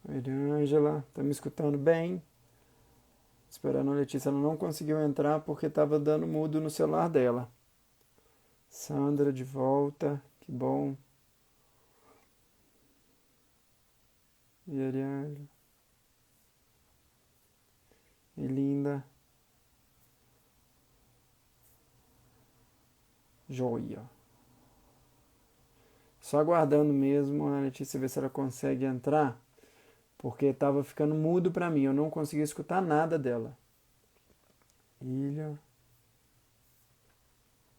Ângela, tá me escutando bem? Esperando a Letícia, ela não conseguiu entrar porque estava dando mudo no celular dela. Sandra de volta, que bom. E Ariane, e linda, joia. Só aguardando mesmo a Letícia ver se ela consegue entrar, porque estava ficando mudo para mim, eu não conseguia escutar nada dela. Ilha,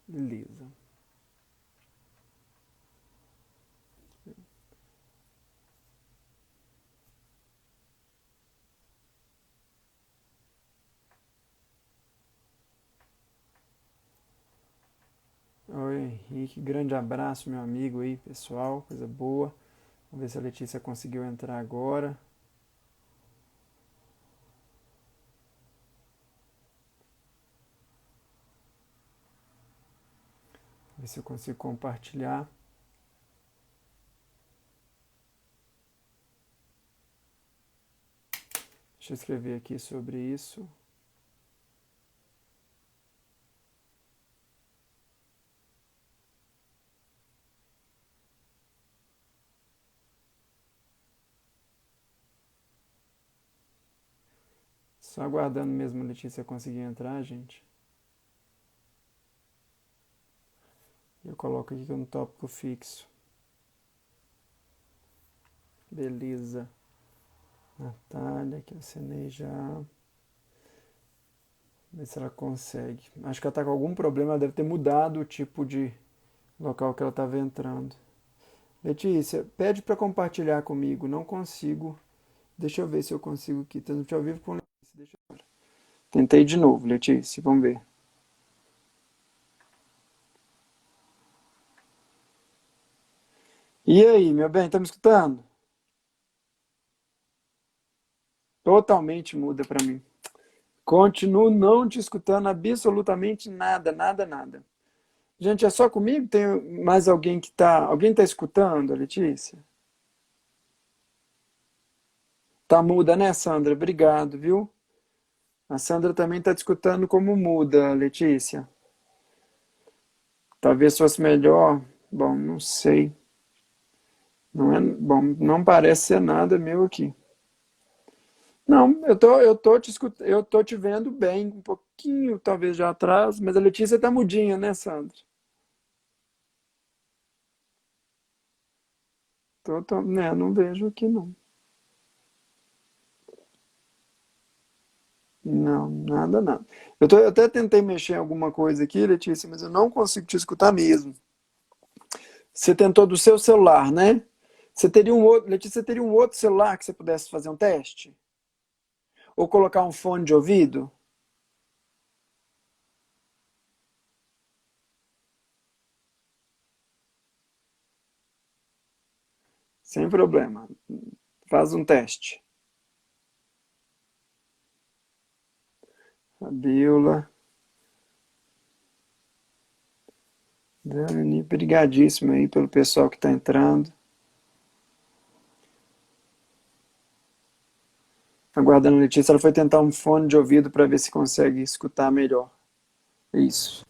beleza. Oi, Henrique, grande abraço, meu amigo aí, pessoal, coisa boa. Vamos ver se a Letícia conseguiu entrar agora. Ver se eu consigo compartilhar. Deixa eu escrever aqui sobre isso. Só aguardando mesmo a Letícia conseguir entrar, gente. Eu coloco aqui no tópico fixo. Beleza. Natália, que eu assinei já. Ver se ela consegue. Acho que ela tá com algum problema, ela deve ter mudado o tipo de local que ela estava entrando. Letícia, pede para compartilhar comigo. Não consigo. Deixa eu ver se eu consigo aqui. Transmitir ao vivo com Letícia. Deixa eu ver. Tentei de novo, Letícia. Vamos ver. E aí, meu bem, tá me escutando? Totalmente muda para mim. Continuo não te escutando absolutamente nada, nada, nada. Gente, é só comigo? Tem mais alguém que tá. Alguém tá escutando, Letícia? Tá muda, né, Sandra? Obrigado, viu? A Sandra também tá te escutando como muda, Letícia. Talvez fosse melhor. Bom, não sei. Não é, bom, não parece ser nada meu aqui. Não, eu tô te escutando, eu tô te vendo bem, um pouquinho talvez já atrás, mas a Letícia tá mudinha, né, Sandra? Né, não vejo aqui não. Não, nada, nada. Eu até tentei mexer em alguma coisa aqui, Letícia, mas eu não consigo te escutar mesmo. Você tentou do seu celular, né? Você teria um outro, Letícia, você teria um outro celular que você pudesse fazer um teste? Ou colocar um fone de ouvido? Sem problema. Faz um teste. Fabiola, Dani, brigadíssimo aí pelo pessoal que está entrando. Aguardando a Letícia, ela foi tentar um fone de ouvido para ver se consegue escutar melhor. Isso.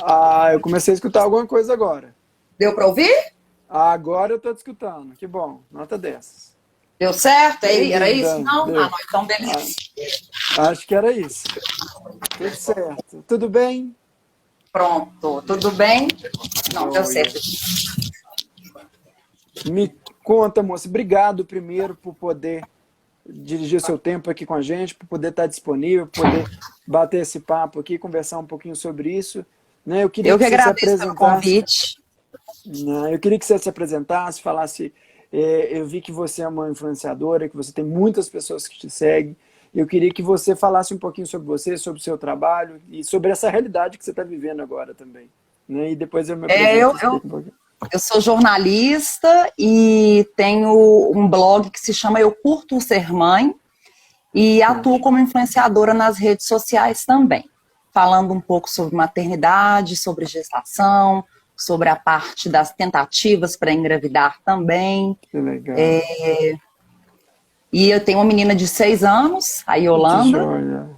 Ah, eu comecei a escutar alguma coisa agora. Deu para ouvir? Agora eu tô te escutando. Que bom. Nota 10. Deu certo? Oi, Era isso? linda. Não? Ah, Deu. não, então beleza. Ah, acho que era isso. Tudo certo. Tudo bem? Pronto, tudo bem? Não, deu Joia. certo. Me conta, moça. Obrigado primeiro por poder dirigir seu tempo aqui com a gente, por poder estar disponível, por poder bater esse papo aqui, conversar um pouquinho sobre isso. Né? Eu queria Eu que que você se agradeço pelo apresentasse. convite. Né? Eu queria que você se apresentasse, falasse. Eu vi que você é uma influenciadora, que você tem muitas pessoas que te seguem. Eu queria que você falasse um pouquinho sobre você, sobre o seu trabalho e sobre essa realidade que você está vivendo agora também. Né? E depois eu me É, apresento eu, e eu, explico um pouquinho. eu sou jornalista e tenho um blog que se chama Eu Curto Ser Mãe e atuo Ótimo. como influenciadora nas redes sociais também, falando um pouco sobre maternidade, sobre gestação, sobre a parte das tentativas para engravidar também. Que legal. E eu tenho uma menina de 6 anos, a Que Yolanda. joia,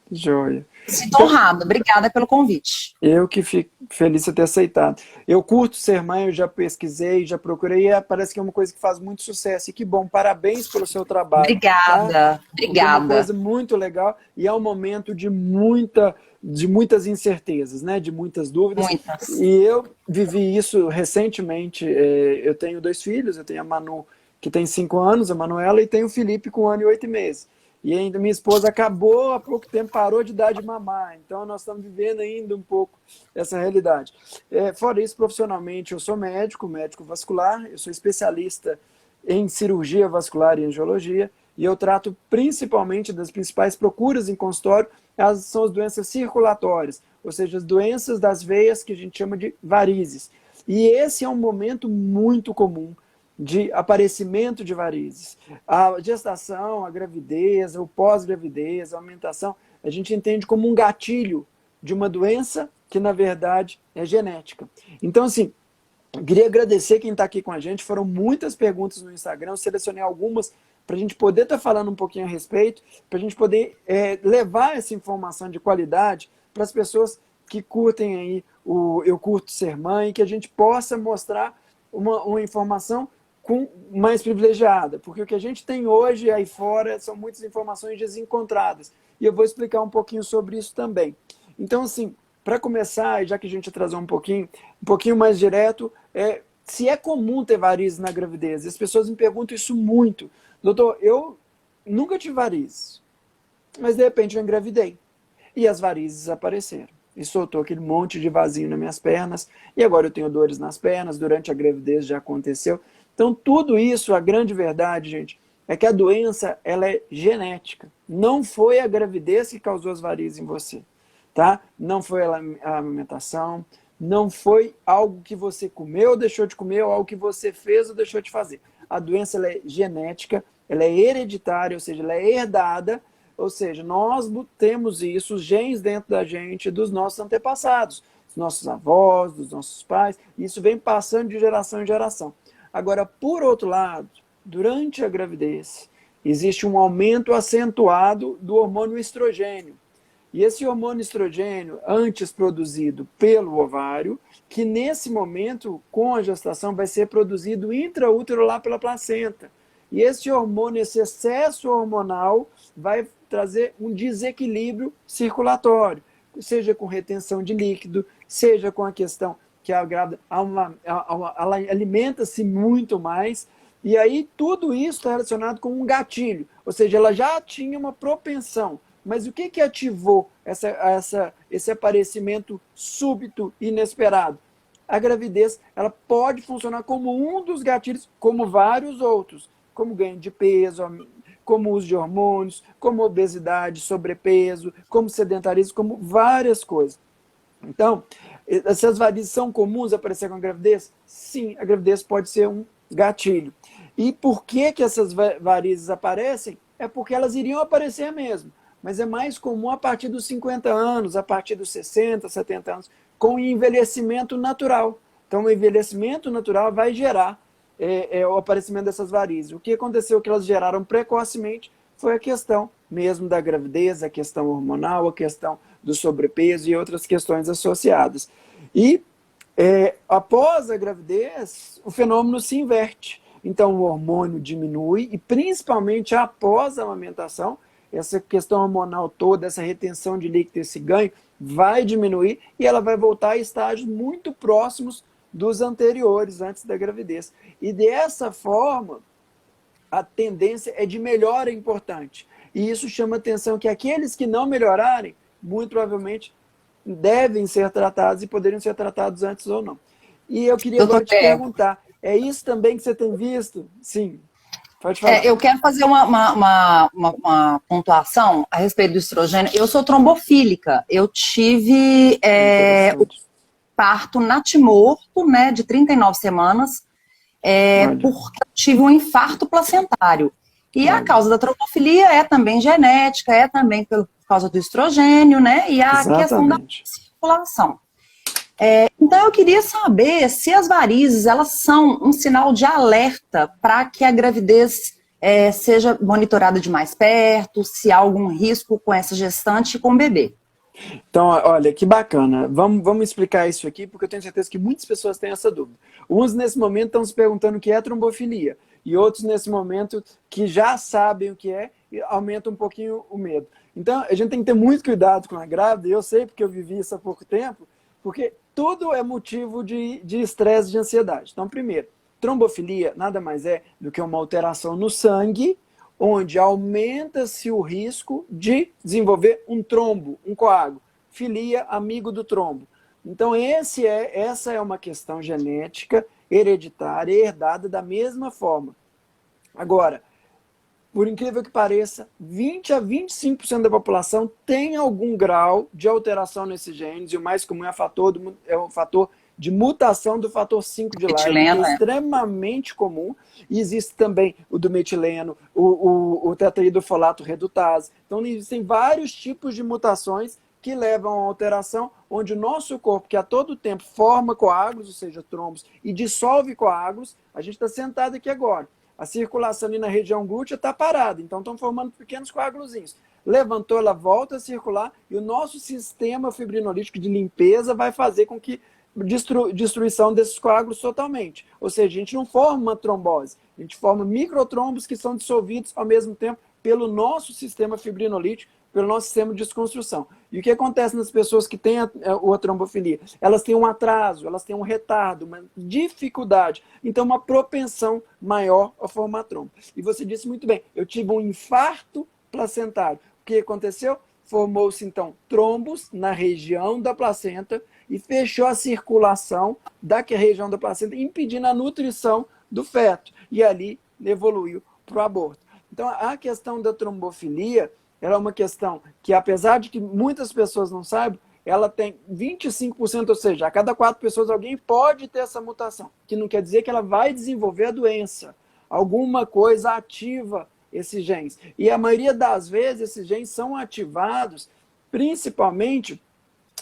que joia. Sinto honrada, obrigada pelo convite. Eu que fico feliz de ter aceitado. Eu curto ser mãe, eu já pesquisei, já procurei, e parece que é uma coisa que faz muito sucesso. E que bom, parabéns pelo seu trabalho, tá? Obrigada, Porque é uma obrigada. coisa muito legal e é um momento de muitas incertezas, né? De muitas dúvidas. Muitas. E eu vivi isso recentemente. Eu tenho 2 filhos, eu tenho a Manu, que tem 5 anos, a Manuela, e tenho o Felipe com 1 ano e 8 meses. E ainda minha esposa acabou há pouco tempo, parou de dar de mamar. Então nós estamos vivendo ainda um pouco essa realidade. Fora isso, profissionalmente, eu sou médico vascular, eu sou especialista em cirurgia vascular e angiologia, e eu trato principalmente das principais procuras em consultório, são as doenças circulatórias, ou seja, as doenças das veias que a gente chama de varizes. E esse é um momento muito comum de aparecimento de varizes. A gestação, a gravidez, o pós-gravidez, a amamentação, a gente entende como um gatilho de uma doença que, na verdade, é genética. Então, assim, queria agradecer quem está aqui com a gente. Foram muitas perguntas no Instagram, eu selecionei algumas para a gente poder estar falando um pouquinho a respeito, para a gente poder levar essa informação de qualidade para as pessoas que curtem aí o Eu Curto Ser Mãe, que a gente possa mostrar uma informação mais privilegiada, porque o que a gente tem hoje aí fora são muitas informações desencontradas, e eu vou explicar um pouquinho sobre isso também. Então, assim, para começar, já que a gente atrasou um pouquinho mais direto, se é comum ter varizes na gravidez. As pessoas me perguntam isso muito. Doutor, eu nunca tive varizes, mas de repente eu engravidei e as varizes apareceram. E soltou aquele monte de vazio nas minhas pernas, e agora eu tenho dores nas pernas, durante a gravidez já aconteceu. Então, tudo isso, a grande verdade, gente, é que a doença ela é genética. Não foi a gravidez que causou as varizes em você, tá? Não foi a amamentação, não foi algo que você comeu ou deixou de comer, ou algo que você fez ou deixou de fazer. A doença ela é genética, ela é hereditária, ou seja, ela é herdada, ou seja, nós temos isso, os genes dentro da gente, dos nossos antepassados, dos nossos avós, dos nossos pais, e isso vem passando de geração em geração. Agora, por outro lado, durante a gravidez, existe um aumento acentuado do hormônio estrogênio. E esse hormônio estrogênio, antes produzido pelo ovário, que nesse momento, com a gestação, vai ser produzido intraútero lá pela placenta. E esse hormônio, esse excesso hormonal, vai trazer um desequilíbrio circulatório, seja com retenção de líquido, seja com a questão que a grávida ela alimenta-se muito mais, e aí tudo isso está relacionado com um gatilho, ou seja, ela já tinha uma propensão, mas o que ativou esse aparecimento súbito, inesperado? A gravidez ela pode funcionar como um dos gatilhos, como vários outros, como ganho de peso, como uso de hormônios, como obesidade, sobrepeso, como sedentarismo, como várias coisas. Então, essas varizes são comuns aparecer com a gravidez? Sim, a gravidez pode ser um gatilho. E por que essas varizes aparecem? É porque elas iriam aparecer mesmo, mas é mais comum a partir dos 50 anos, a partir dos 60, 70 anos, com o envelhecimento natural. Então, o envelhecimento natural vai gerar o aparecimento dessas varizes. O que aconteceu que elas geraram precocemente foi a questão mesmo da gravidez, a questão hormonal, a questão do sobrepeso e outras questões associadas. E após a gravidez, o fenômeno se inverte. Então, o hormônio diminui e, principalmente após a amamentação, essa questão hormonal toda, essa retenção de líquido, esse ganho, vai diminuir e ela vai voltar a estágios muito próximos dos anteriores, antes da gravidez. E dessa forma, a tendência é de melhora importante. E isso chama atenção que aqueles que não melhorarem, muito provavelmente devem ser tratados e poderiam ser tratados antes ou não. E eu queria Doutor agora te perguntar, é isso também que você tem visto? Sim, pode falar. Eu quero fazer uma pontuação a respeito do estrogênio. Eu sou trombofílica. Eu tive o parto natimorto, né, de 39 semanas, porque eu tive um infarto placentário. E a causa da trombofilia é também genética, é também por causa do estrogênio, né, e a questão da circulação. Então eu queria saber se as varizes, elas são um sinal de alerta para que a gravidez seja monitorado de mais perto, se há algum risco com essa gestante e com o bebê. Então, olha, que bacana. Vamos explicar isso aqui, porque eu tenho certeza que muitas pessoas têm essa dúvida. Uns, nesse momento, estão se perguntando o que é trombofilia, e outros, nesse momento, que já sabem o que é, e aumenta um pouquinho o medo. Então, a gente tem que ter muito cuidado com a grávida, e eu sei porque eu vivi isso há pouco tempo, porque tudo é motivo de estresse, de ansiedade. Então, primeiro, trombofilia nada mais é do que uma alteração no sangue, onde aumenta-se o risco de desenvolver um trombo, um coágulo. Filia, amigo do trombo. Então, essa é uma questão genética, hereditária, herdada da mesma forma. Agora, por incrível que pareça, 20 a 25% da população tem algum grau de alteração nesses genes, e o mais comum é o fator de mutação do fator 5 de Leiden, que é extremamente comum, e existe também o do metileno, o tetraidrofolato redutase. Então, existem vários tipos de mutações que levam a alteração, onde o nosso corpo, que a todo tempo forma coágulos, ou seja, trombos, e dissolve coágulos, a gente está sentado aqui agora. A circulação ali na região glútea está parada, então estão formando pequenos coágulozinhos. Levantou, ela volta a circular, e o nosso sistema fibrinolítico de limpeza vai fazer com que destruição desses coágulos totalmente. Ou seja, a gente não forma uma trombose, a gente forma microtrombos que são dissolvidos ao mesmo tempo pelo nosso sistema fibrinolítico, pelo nosso sistema de desconstrução. E o que acontece nas pessoas que têm a trombofilia? Elas têm um atraso, elas têm um retardo, uma dificuldade, então uma propensão maior a formar trombo. E você disse muito bem, eu tive um infarto placentário. O que aconteceu? Formou-se, então, trombos na região da placenta e fechou a circulação da região da placenta, impedindo a nutrição do feto. E ali evoluiu para o aborto. Então, a questão da trombofilia ela é uma questão que, apesar de que muitas pessoas não saibam, ela tem 25%, ou seja, a cada 4 pessoas alguém pode ter essa mutação, que não quer dizer que ela vai desenvolver a doença. Alguma coisa ativa esses genes. E a maioria das vezes esses genes são ativados principalmente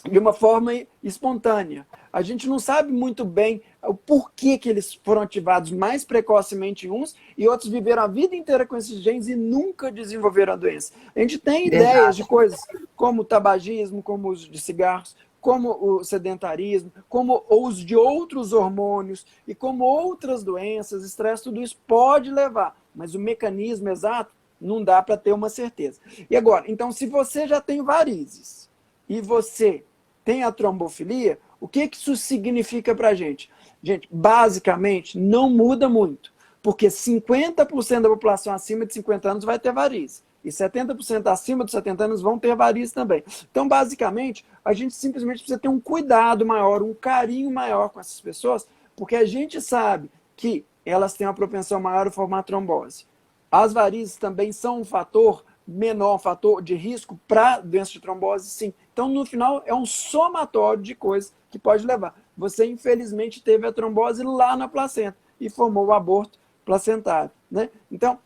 de uma forma espontânea. A gente não sabe muito bem o porquê que eles foram ativados mais precocemente em uns e outros viveram a vida inteira com esses genes e nunca desenvolveram a doença. A gente tem ideias de coisas como o tabagismo, como o uso de cigarros, como o sedentarismo, como o uso de outros hormônios e como outras doenças, estresse, tudo isso pode levar, mas o mecanismo exato não dá para ter uma certeza. E agora, então, se você já tem varizes e você tem a trombofilia, o que isso significa para a gente? Gente, basicamente, não muda muito, porque 50% da população acima de 50 anos vai ter varizes, e 70% acima dos 70 anos vão ter varizes também. Então, basicamente, a gente simplesmente precisa ter um cuidado maior, um carinho maior com essas pessoas, porque a gente sabe que elas têm uma propensão maior a formar trombose. As varizes também são um fator menor, um fator de risco para doença de trombose, sim. Então, no final, é um somatório de coisas que pode levar. Você, infelizmente, teve a trombose lá na placenta e formou o aborto placentário, né? Então,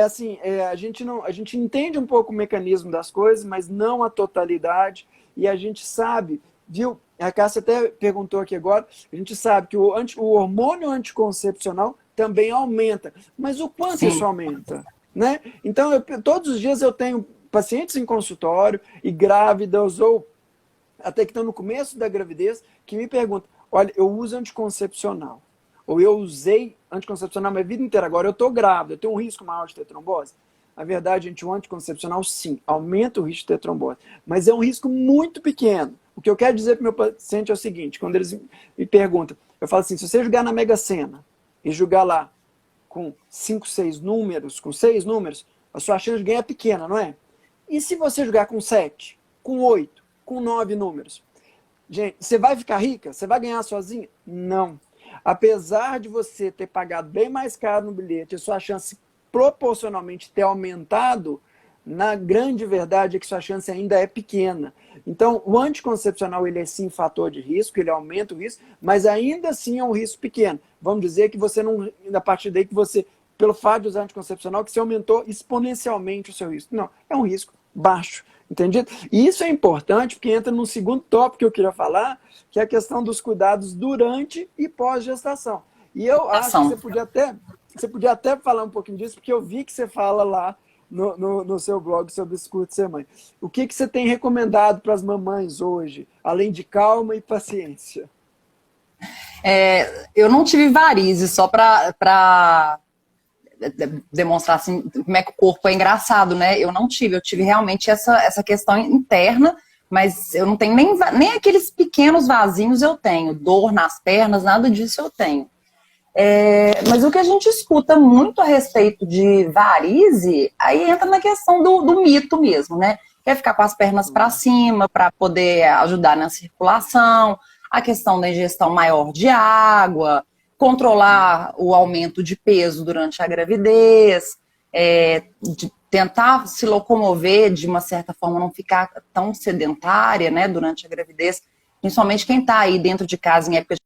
a gente entende um pouco o mecanismo das coisas, mas não a totalidade, e a gente sabe, viu? A Cássia até perguntou aqui agora, a gente sabe que o hormônio anticoncepcional também aumenta, mas o quanto isso aumenta? Né? Então, todos os dias eu tenho pacientes em consultório e grávidas ou até que estão no começo da gravidez que me perguntam, olha, eu uso anticoncepcional, ou eu usei anticoncepcional minha vida inteira, agora eu estou grávida, eu tenho um risco maior de ter trombose? A verdade, gente, o anticoncepcional, sim, aumenta o risco de ter trombose, mas é um risco muito pequeno. O que eu quero dizer para o meu paciente é o seguinte, quando eles me perguntam, eu falo assim, se você jogar na Mega Sena e jogar lá com 5, 6 números, com 6 números, a sua chance de ganhar é pequena, não é? E se você jogar com 7, com 8, com 9 números? Gente, você vai ficar rica? Você vai ganhar sozinha? Não. Apesar de você ter pagado bem mais caro no bilhete, a sua chance proporcionalmente ter aumentado, na grande verdade é que sua chance ainda é pequena. Então, o anticoncepcional, ele é sim fator de risco, ele aumenta o risco, mas ainda assim é um risco pequeno. Vamos dizer que você não, a partir daí que você, pelo fato de usar anticoncepcional, que você aumentou exponencialmente o seu risco. Não, é um risco baixo, entendido? E isso é importante porque entra no segundo tópico que eu queria falar, que é a questão dos cuidados durante e pós-gestação. E eu acho que você podia até você podia até falar um pouquinho disso, porque eu vi que você fala lá no seu blog sobre Escute Ser Mãe. O que você tem recomendado para as mamães hoje, além de calma e paciência? Eu não tive varizes, só para demonstrar assim, como é que o corpo é engraçado, né? Eu não tive, eu tive realmente essa questão interna, mas eu não tenho nem aqueles pequenos vasinhos eu tenho, dor nas pernas, nada disso eu tenho. Mas o que a gente escuta muito a respeito de varize, aí entra na questão do mito mesmo, né? Quer ficar com as pernas para cima para poder ajudar na circulação, a questão da ingestão maior de água, controlar o aumento de peso durante a gravidez, de tentar se locomover de uma certa forma, não ficar tão sedentária, né, durante a gravidez, principalmente quem está aí dentro de casa em época de...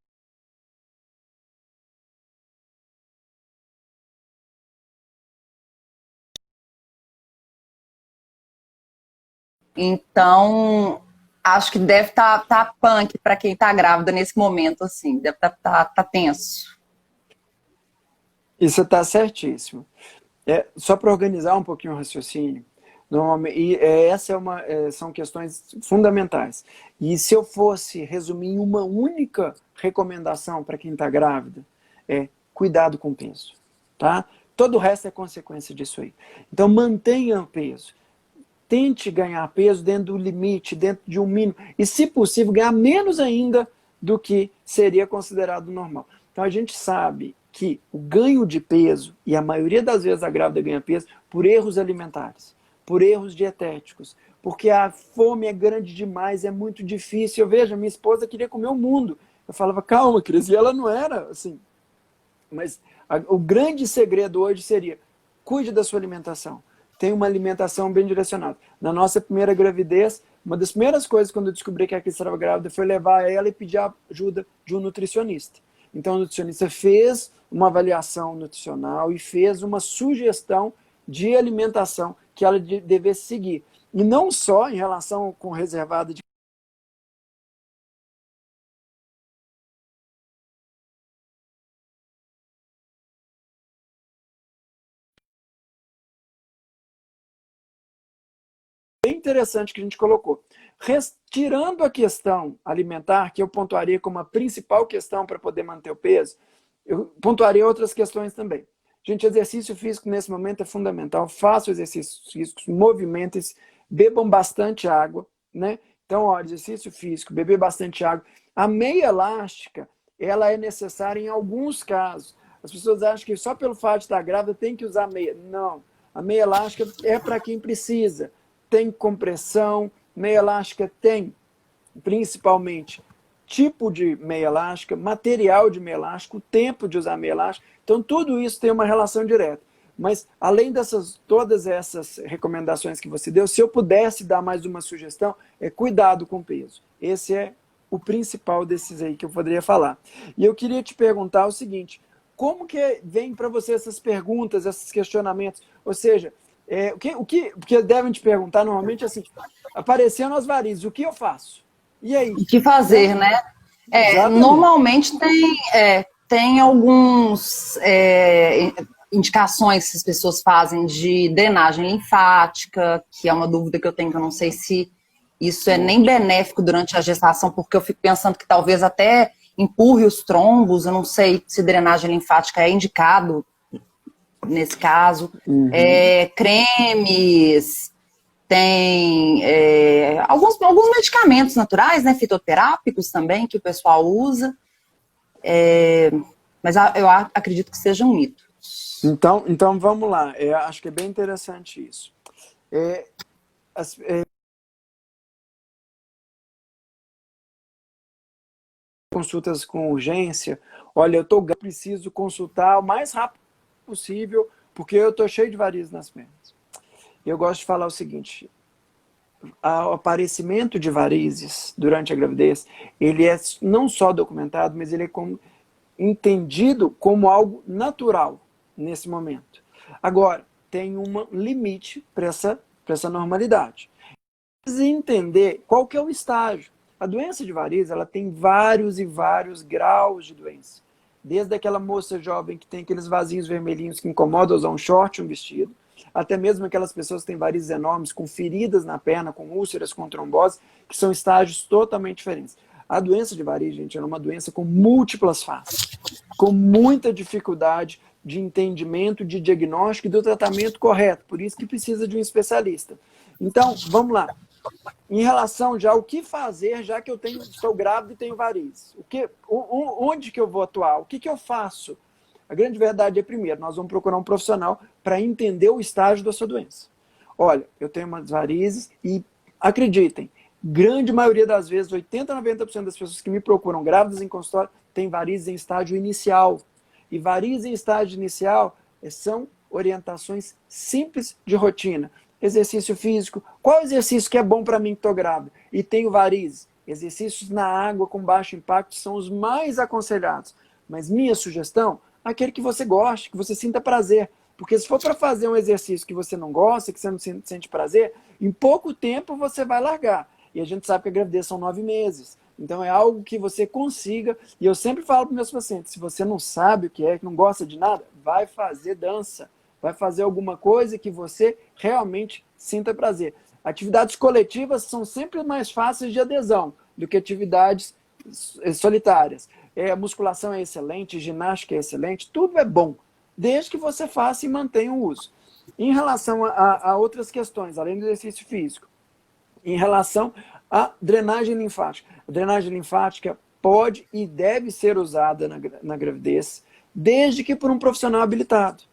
Então, acho que deve tá punk para quem está grávida nesse momento, assim, deve tá tenso. E você está certíssimo. Só para organizar um pouquinho o raciocínio, normalmente, são questões fundamentais. E se eu fosse resumir em uma única recomendação para quem está grávida, cuidado com o peso. Tá? Todo o resto é consequência disso aí. Então mantenha o peso. Tente ganhar peso dentro do limite, dentro de um mínimo. E, se possível, ganhar menos ainda do que seria considerado normal. Então, a gente sabe que o ganho de peso, e a maioria das vezes a grávida ganha peso, por erros alimentares, por erros dietéticos, porque a fome é grande demais, é muito difícil. Eu vejo, minha esposa queria comer o mundo. Eu falava, calma, Cris, e ela não era assim. Mas o grande segredo hoje seria, cuide da sua alimentação. Tenha uma alimentação bem direcionada. Na nossa primeira gravidez, uma das primeiras coisas quando eu descobri que a Cris estava grávida foi levar ela e pedir a ajuda de um nutricionista. Então o nutricionista fez uma avaliação nutricional e fez uma sugestão de alimentação que ela devesse seguir. E não só em relação com reservada de bem interessante que a gente colocou. Tirando a questão alimentar, que eu pontuaria como a principal questão para poder manter o peso, eu pontuaria outras questões também. Gente, exercício físico nesse momento é fundamental. Façam exercícios físicos, movimentem-se, bebam bastante água, né? Então, ó, exercício físico, beber bastante água. A meia elástica, ela é necessária em alguns casos. As pessoas acham que só pelo fato de estar grávida tem que usar meia. Não. A meia elástica é para quem precisa. Tem compressão, meia elástica tem, principalmente, tipo de meia elástica, material de meia elástica, o tempo de usar meia elástica. Então, tudo isso tem uma relação direta. Mas, além todas essas recomendações que você deu, se eu pudesse dar mais uma sugestão, cuidado com o peso. Esse é o principal desses aí que eu poderia falar. E eu queria te perguntar o seguinte, como que vem para você essas perguntas, esses questionamentos? Ou seja, porque devem te perguntar normalmente assim, aparecendo as varizes, o que eu faço? E aí? O que fazer, né? Normalmente tem alguns indicações que as pessoas fazem de drenagem linfática, que é uma dúvida que eu tenho, que eu não sei se isso é nem benéfico durante a gestação, porque eu fico pensando que talvez até empurre os trombos, eu não sei se drenagem linfática é indicado nesse caso. Cremes, tem alguns medicamentos naturais, né, fitoterápicos também, que o pessoal usa, mas eu acredito que seja um mito. Então vamos lá, acho que é bem interessante isso. Consultas com urgência, olha, eu preciso consultar o mais rápido possível, porque eu estou cheio de varizes nas pernas. Eu gosto de falar o seguinte, o aparecimento de varizes durante a gravidez, ele é não só documentado, mas ele é entendido como algo natural nesse momento. Agora, tem um limite para essa normalidade. Precisa entender qual que é o estágio. A doença de varizes, ela tem vários e vários graus de doença. desde aquela moça jovem que tem aqueles vasinhos vermelhinhos que incomodam usar um short, um vestido, até mesmo aquelas pessoas que têm varizes enormes, com feridas na perna, com úlceras, com trombose, que são estágios totalmente diferentes. A doença de varizes, gente, é uma doença com múltiplas faces, com muita dificuldade de entendimento, de diagnóstico e do tratamento correto. Por isso que precisa de um especialista. Então, vamos lá. Em relação já ao que fazer, já que eu estou grávida e tenho varizes. Onde que eu vou atuar? O que eu faço? A grande verdade é, primeiro, nós vamos procurar um profissional para entender o estágio da sua doença. Olha, eu tenho umas varizes e, acreditem, grande maioria das vezes, 80% a 90% das pessoas que me procuram grávidas em consultório têm varizes em estágio inicial. E varizes em estágio inicial são orientações simples de rotina. Exercício físico. Qual exercício que é bom para mim que estou grávida e tenho varizes? Exercícios na água com baixo impacto são os mais aconselhados. Mas minha sugestão, aquele que você goste, que você sinta prazer. Porque se for para fazer um exercício que você não gosta, que você não sente prazer, em pouco tempo você vai largar. E a gente sabe que a gravidez são 9 meses. Então é algo que você consiga. E eu sempre falo para meus pacientes, se você não sabe o que é, que não gosta de nada, vai fazer dança. Vai fazer alguma coisa que você realmente sinta prazer. Atividades coletivas são sempre mais fáceis de adesão do que atividades solitárias. Musculação é excelente, ginástica é excelente, tudo é bom, desde que você faça e mantenha o uso. Em relação a outras questões, além do exercício físico, em relação à drenagem linfática. A drenagem linfática pode e deve ser usada na gravidez, desde que por um profissional habilitado.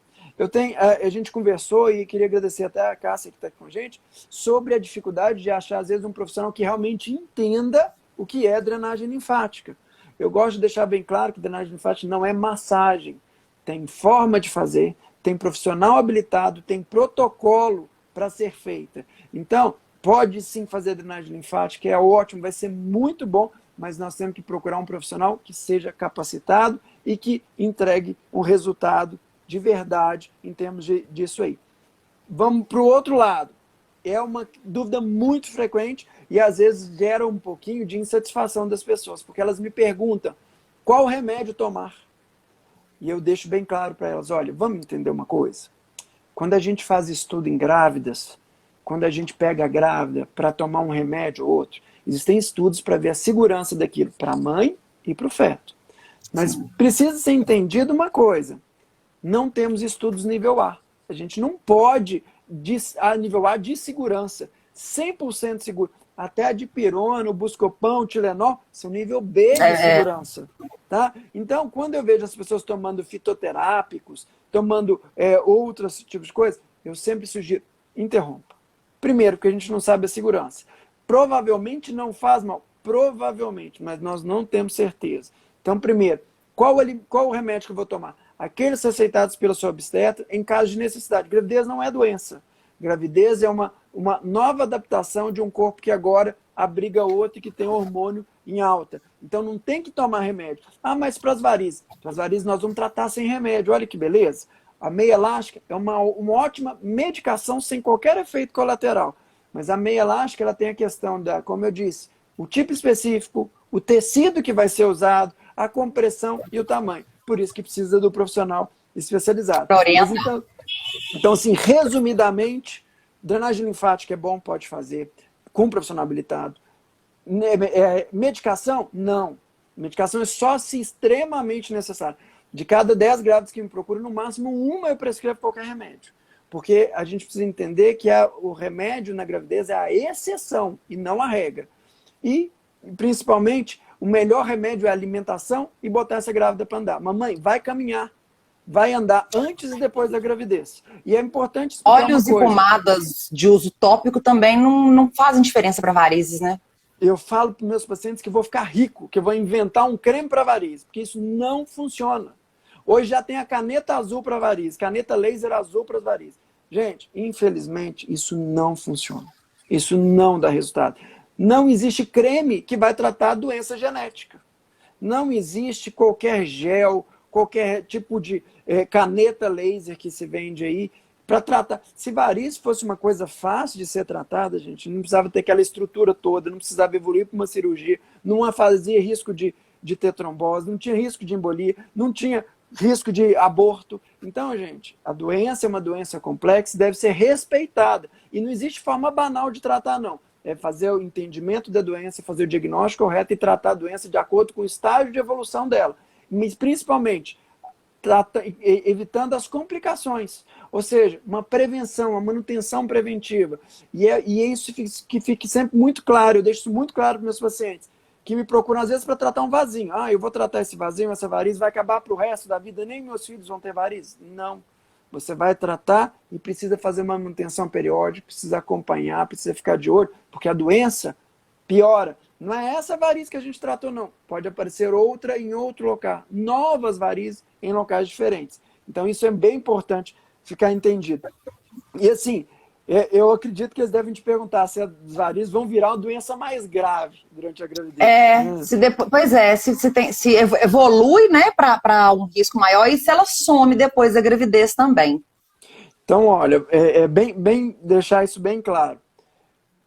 A gente conversou e queria agradecer até a Cássia que está aqui com a gente, sobre a dificuldade de achar, às vezes, um profissional que realmente entenda o que é drenagem linfática. Eu gosto de deixar bem claro que drenagem linfática não é massagem. Tem forma de fazer, tem profissional habilitado, tem protocolo para ser feita. Então, pode sim fazer drenagem linfática, é ótimo, vai ser muito bom, mas nós temos que procurar um profissional que seja capacitado e que entregue um resultado de verdade em termos disso aí. Vamos para o outro lado. É uma dúvida muito frequente e às vezes gera um pouquinho de insatisfação das pessoas, porque elas me perguntam qual remédio tomar. E eu deixo bem claro para elas, olha, vamos entender uma coisa. Quando a gente faz estudo em grávidas, quando a gente pega a grávida para tomar um remédio ou outro, existem estudos para ver a segurança daquilo para a mãe e para o feto. Mas precisa ser entendido uma coisa. Não temos estudos nível A. A gente não pode, nível A de segurança, 100% seguro. Até a dipirona, o Buscopan, o Tilenol, são nível B de segurança. Tá? Então, quando eu vejo as pessoas tomando fitoterápicos, tomando outros tipos de coisas, eu sempre sugiro, interrompa. Primeiro, porque a gente não sabe a segurança. Provavelmente não faz mal. Provavelmente, mas nós não temos certeza. Então, primeiro, qual o remédio que eu vou tomar? Aqueles receitados pela sua obstetra em caso de necessidade. Gravidez não é doença. Gravidez é uma nova adaptação de um corpo que agora abriga outro e que tem hormônio em alta. Então não tem que tomar remédio. Ah, mas para as varizes? Para as varizes nós vamos tratar sem remédio. Olha que beleza. A meia elástica é uma ótima medicação sem qualquer efeito colateral. Mas a meia elástica ela tem a questão da, como eu disse, o tipo específico, o tecido que vai ser usado, a compressão e o tamanho. Por isso que precisa do profissional especializado. Mas, então, assim, resumidamente, drenagem linfática é bom, pode fazer, com um profissional habilitado. Medicação? Não. Medicação é só se extremamente necessário. De cada 10 grávidas que me procuram, no máximo uma eu prescrevo qualquer remédio. Porque a gente precisa entender que o remédio na gravidez é a exceção e não a regra. E, principalmente, o melhor remédio é a alimentação e botar essa grávida para andar. Mamãe, vai caminhar, vai andar antes e depois da gravidez. E é importante explicar óleos uma coisa. E pomadas de uso tópico também não fazem diferença para varizes, né? Eu falo para meus pacientes que vou ficar rico, que eu vou inventar um creme para varizes, porque isso não funciona. Hoje já tem a caneta azul para varizes, caneta laser azul para as varizes. Gente, infelizmente, isso não funciona. Isso não dá resultado. Não existe creme que vai tratar a doença genética. Não existe qualquer gel, qualquer tipo de caneta laser que se vende aí para tratar. Se varizes fosse uma coisa fácil de ser tratada, gente, não precisava ter aquela estrutura toda, não precisava evoluir para uma cirurgia, não fazia risco de de ter trombose, não tinha risco de embolia, não tinha risco de aborto. Então, gente, a doença é uma doença complexa, deve ser respeitada. E não existe forma banal de tratar, não. É fazer o entendimento da doença, fazer o diagnóstico correto e tratar a doença de acordo com o estágio de evolução dela. Mas, principalmente, evitando as complicações. Ou seja, uma prevenção, uma manutenção preventiva. E é isso que fique sempre muito claro, eu deixo isso muito claro para meus pacientes, que me procuram às vezes para tratar um vasinho. Eu vou tratar esse vasinho, essa varize, vai acabar para o resto da vida, nem meus filhos vão ter varize. Não. Você vai tratar e precisa fazer uma manutenção periódica, precisa acompanhar, precisa ficar de olho, porque a doença piora. Não é essa varize que a gente tratou, não. Pode aparecer outra em outro local. Novas varizes em locais diferentes. Então, isso é bem importante ficar entendido. E assim, eu acredito que eles devem te perguntar se as varizes vão virar uma doença mais grave durante a gravidez. Se evolui, né, para um risco maior e se ela some depois da gravidez também. Então, olha, bem deixar isso bem claro.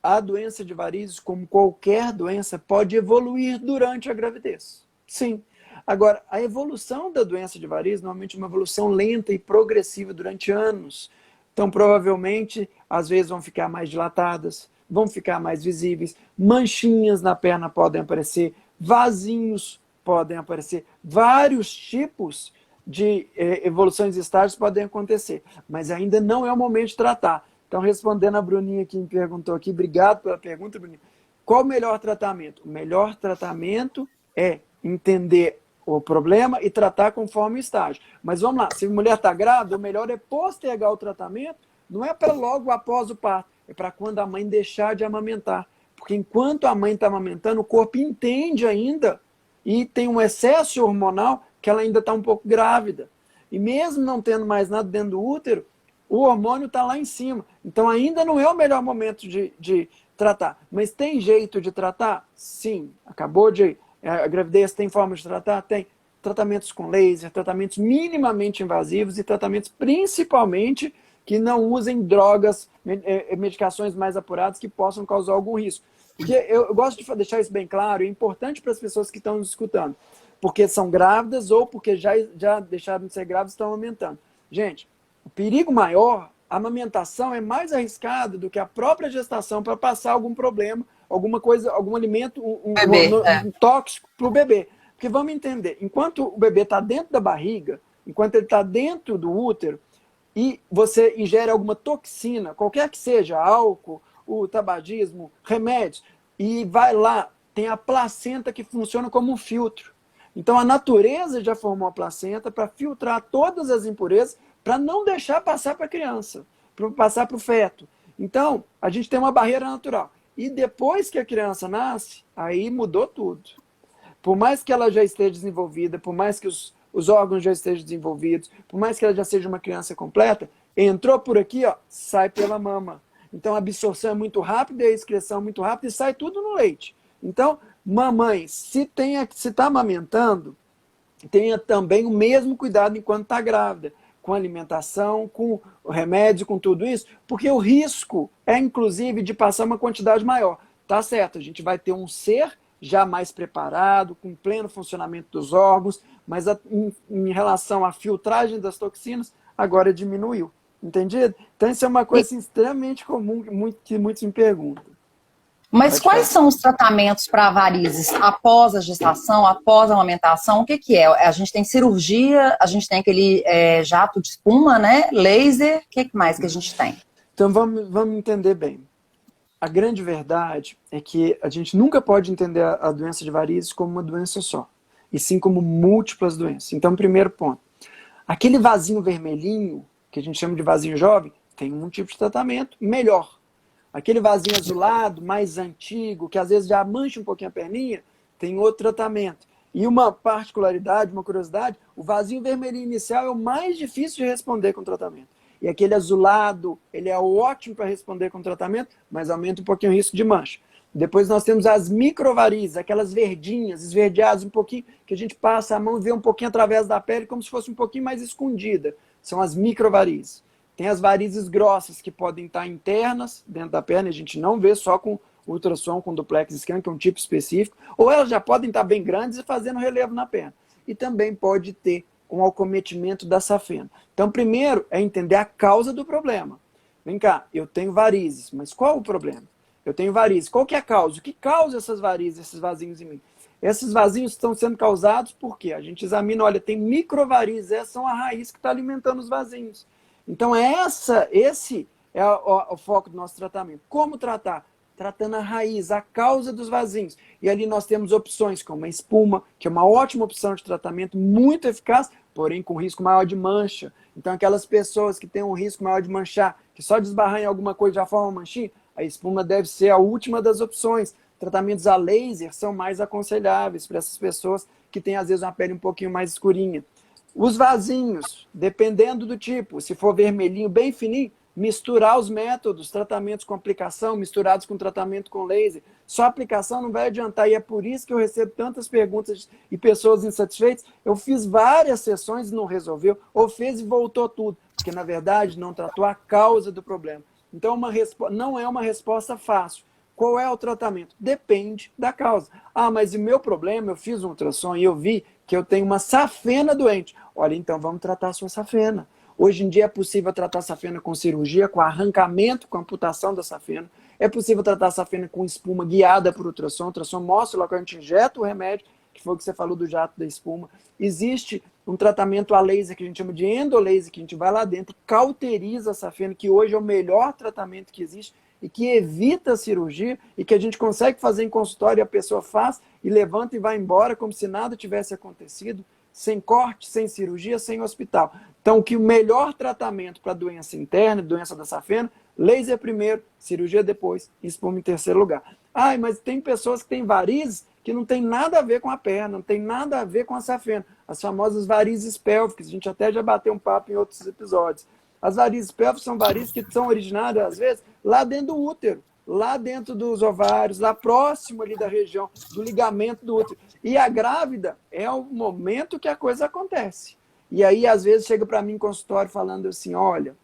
A doença de varizes, como qualquer doença, pode evoluir durante a gravidez. Sim. Agora, a evolução da doença de varizes normalmente é uma evolução lenta e progressiva durante anos. Então, provavelmente, às vezes vão ficar mais dilatadas, vão ficar mais visíveis, manchinhas na perna podem aparecer, vasinhos podem aparecer, vários tipos de evoluções e estágios podem acontecer, mas ainda não é o momento de tratar. Então, respondendo a Bruninha que me perguntou aqui, obrigado pela pergunta, Bruninha. Qual o melhor tratamento? O melhor tratamento é entender o problema e tratar conforme o estágio. Mas vamos lá, se a mulher está grávida, o melhor é postergar o tratamento, não é para logo após o parto, é para quando a mãe deixar de amamentar. Porque enquanto a mãe está amamentando, o corpo entende ainda e tem um excesso hormonal que ela ainda está um pouco grávida. E mesmo não tendo mais nada dentro do útero, o hormônio está lá em cima. Então ainda não é o melhor momento de tratar. Mas tem jeito de tratar? Sim. A gravidez tem forma de tratar? Tem. Tratamentos com laser, tratamentos minimamente invasivos e tratamentos principalmente que não usem drogas, medicações mais apuradas que possam causar algum risco. Porque eu gosto de deixar isso bem claro, é importante para as pessoas que estão nos escutando, porque são grávidas ou porque já deixaram de ser grávidas e estão amamentando. Gente, o perigo maior, a amamentação é mais arriscada do que a própria gestação para passar algum problema, alguma coisa, algum alimento, um tóxico para o bebê. Porque vamos entender, enquanto o bebê está dentro da barriga, enquanto ele está dentro do útero, e você ingere alguma toxina, qualquer que seja, álcool, o tabagismo, remédios, e vai lá, tem a placenta que funciona como um filtro. Então a natureza já formou a placenta para filtrar todas as impurezas, para não deixar passar para a criança, para passar para o feto. Então, a gente tem uma barreira natural. E depois que a criança nasce, aí mudou tudo. Por mais que ela já esteja desenvolvida, por mais que os órgãos já estejam desenvolvidos, por mais que ela já seja uma criança completa, entrou por aqui, ó, sai pela mama. Então a absorção é muito rápida, a excreção é muito rápida e sai tudo no leite. Então, mamãe, se está amamentando, tenha também o mesmo cuidado enquanto está grávida, com a alimentação, com o remédio, com tudo isso, porque o risco é, inclusive, de passar uma quantidade maior. Tá certo, a gente vai ter um ser já mais preparado, com pleno funcionamento dos órgãos, mas em relação à filtragem das toxinas, agora diminuiu. Entendido? Então isso é uma coisa assim, extremamente comum que muitos me perguntam. Mas quais são os tratamentos para varizes após a gestação, após a amamentação? O que é? A gente tem cirurgia, a gente tem aquele jato de espuma, né? Laser, o que mais que a gente tem? Então vamos entender bem. A grande verdade é que a gente nunca pode entender a doença de varizes como uma doença só, e sim como múltiplas doenças. Então, primeiro ponto, aquele vasinho vermelhinho, que a gente chama de vasinho jovem, tem um tipo de tratamento melhor. Aquele vasinho azulado, mais antigo, que às vezes já mancha um pouquinho a perninha, tem outro tratamento. E uma particularidade, uma curiosidade, o vasinho vermelhinho inicial é o mais difícil de responder com o tratamento. E aquele azulado, ele é ótimo para responder com tratamento, mas aumenta um pouquinho o risco de mancha. Depois nós temos as microvarizes, aquelas verdinhas, esverdeadas um pouquinho, que a gente passa a mão e vê um pouquinho através da pele, como se fosse um pouquinho mais escondida. São as microvarizes. Tem as varizes grossas, que podem estar internas dentro da perna, a gente não vê só com ultrassom com duplex scan, que é um tipo específico, ou elas já podem estar bem grandes e fazendo relevo na perna. E também pode ter um acometimento da safena. Então, primeiro é entender a causa do problema. Vem cá, eu tenho varizes, mas qual o problema? Eu tenho varizes, qual que é a causa? O que causa essas varizes, esses vasinhos em mim? Esses vasinhos estão sendo causados por quê? A gente examina, olha, tem microvarizes, essas são a raiz que está alimentando os vasinhos. Então, esse é o foco do nosso tratamento. Como tratar? Tratando a raiz, a causa dos vasinhos. E ali nós temos opções como a espuma, que é uma ótima opção de tratamento, muito eficaz, porém com risco maior de mancha. Então, aquelas pessoas que têm um risco maior de manchar, que só de esbarrar em alguma coisa já forma uma manchinha, a espuma deve ser a última das opções. Tratamentos a laser são mais aconselháveis para essas pessoas que têm, às vezes, uma pele um pouquinho mais escurinha. Os vasinhos, dependendo do tipo, se for vermelhinho, bem fininho, misturar os métodos, tratamentos com aplicação, misturados com tratamento com laser. Só aplicação não vai adiantar, e é por isso que eu recebo tantas perguntas e pessoas insatisfeitas. Eu fiz várias sessões e não resolveu, ou fez e voltou tudo, porque na verdade não tratou a causa do problema. Então não é uma resposta fácil. Qual é o tratamento? Depende da causa. Ah, mas o meu problema, eu fiz um ultrassom e eu vi que eu tenho uma safena doente. Olha, então vamos tratar a sua safena. Hoje em dia é possível tratar a safena com cirurgia, com arrancamento, com amputação da safena. É possível tratar a safena com espuma guiada por ultrassom. O ultrassom mostra lá que a gente injeta o remédio, que foi o que você falou do jato da espuma. Existe um tratamento a laser que a gente chama de endolaser, que a gente vai lá dentro e cauteriza a safena, que hoje é o melhor tratamento que existe e que evita a cirurgia e que a gente consegue fazer em consultório e a pessoa faz e levanta e vai embora como se nada tivesse acontecido, sem corte, sem cirurgia, sem hospital. Então, o melhor tratamento para doença interna, doença da safena, laser primeiro, cirurgia depois, espuma em terceiro lugar. Ai, mas tem pessoas que têm varizes que não tem nada a ver com a perna, não tem nada a ver com a safena. As famosas varizes pélvicas, a gente até já bateu um papo em outros episódios. As varizes pélvicas são varizes que são originadas, às vezes, lá dentro do útero, lá dentro dos ovários, lá próximo ali da região do ligamento do útero. E a grávida é o momento que a coisa acontece. E aí, às vezes, chega para mim em consultório falando assim, olha,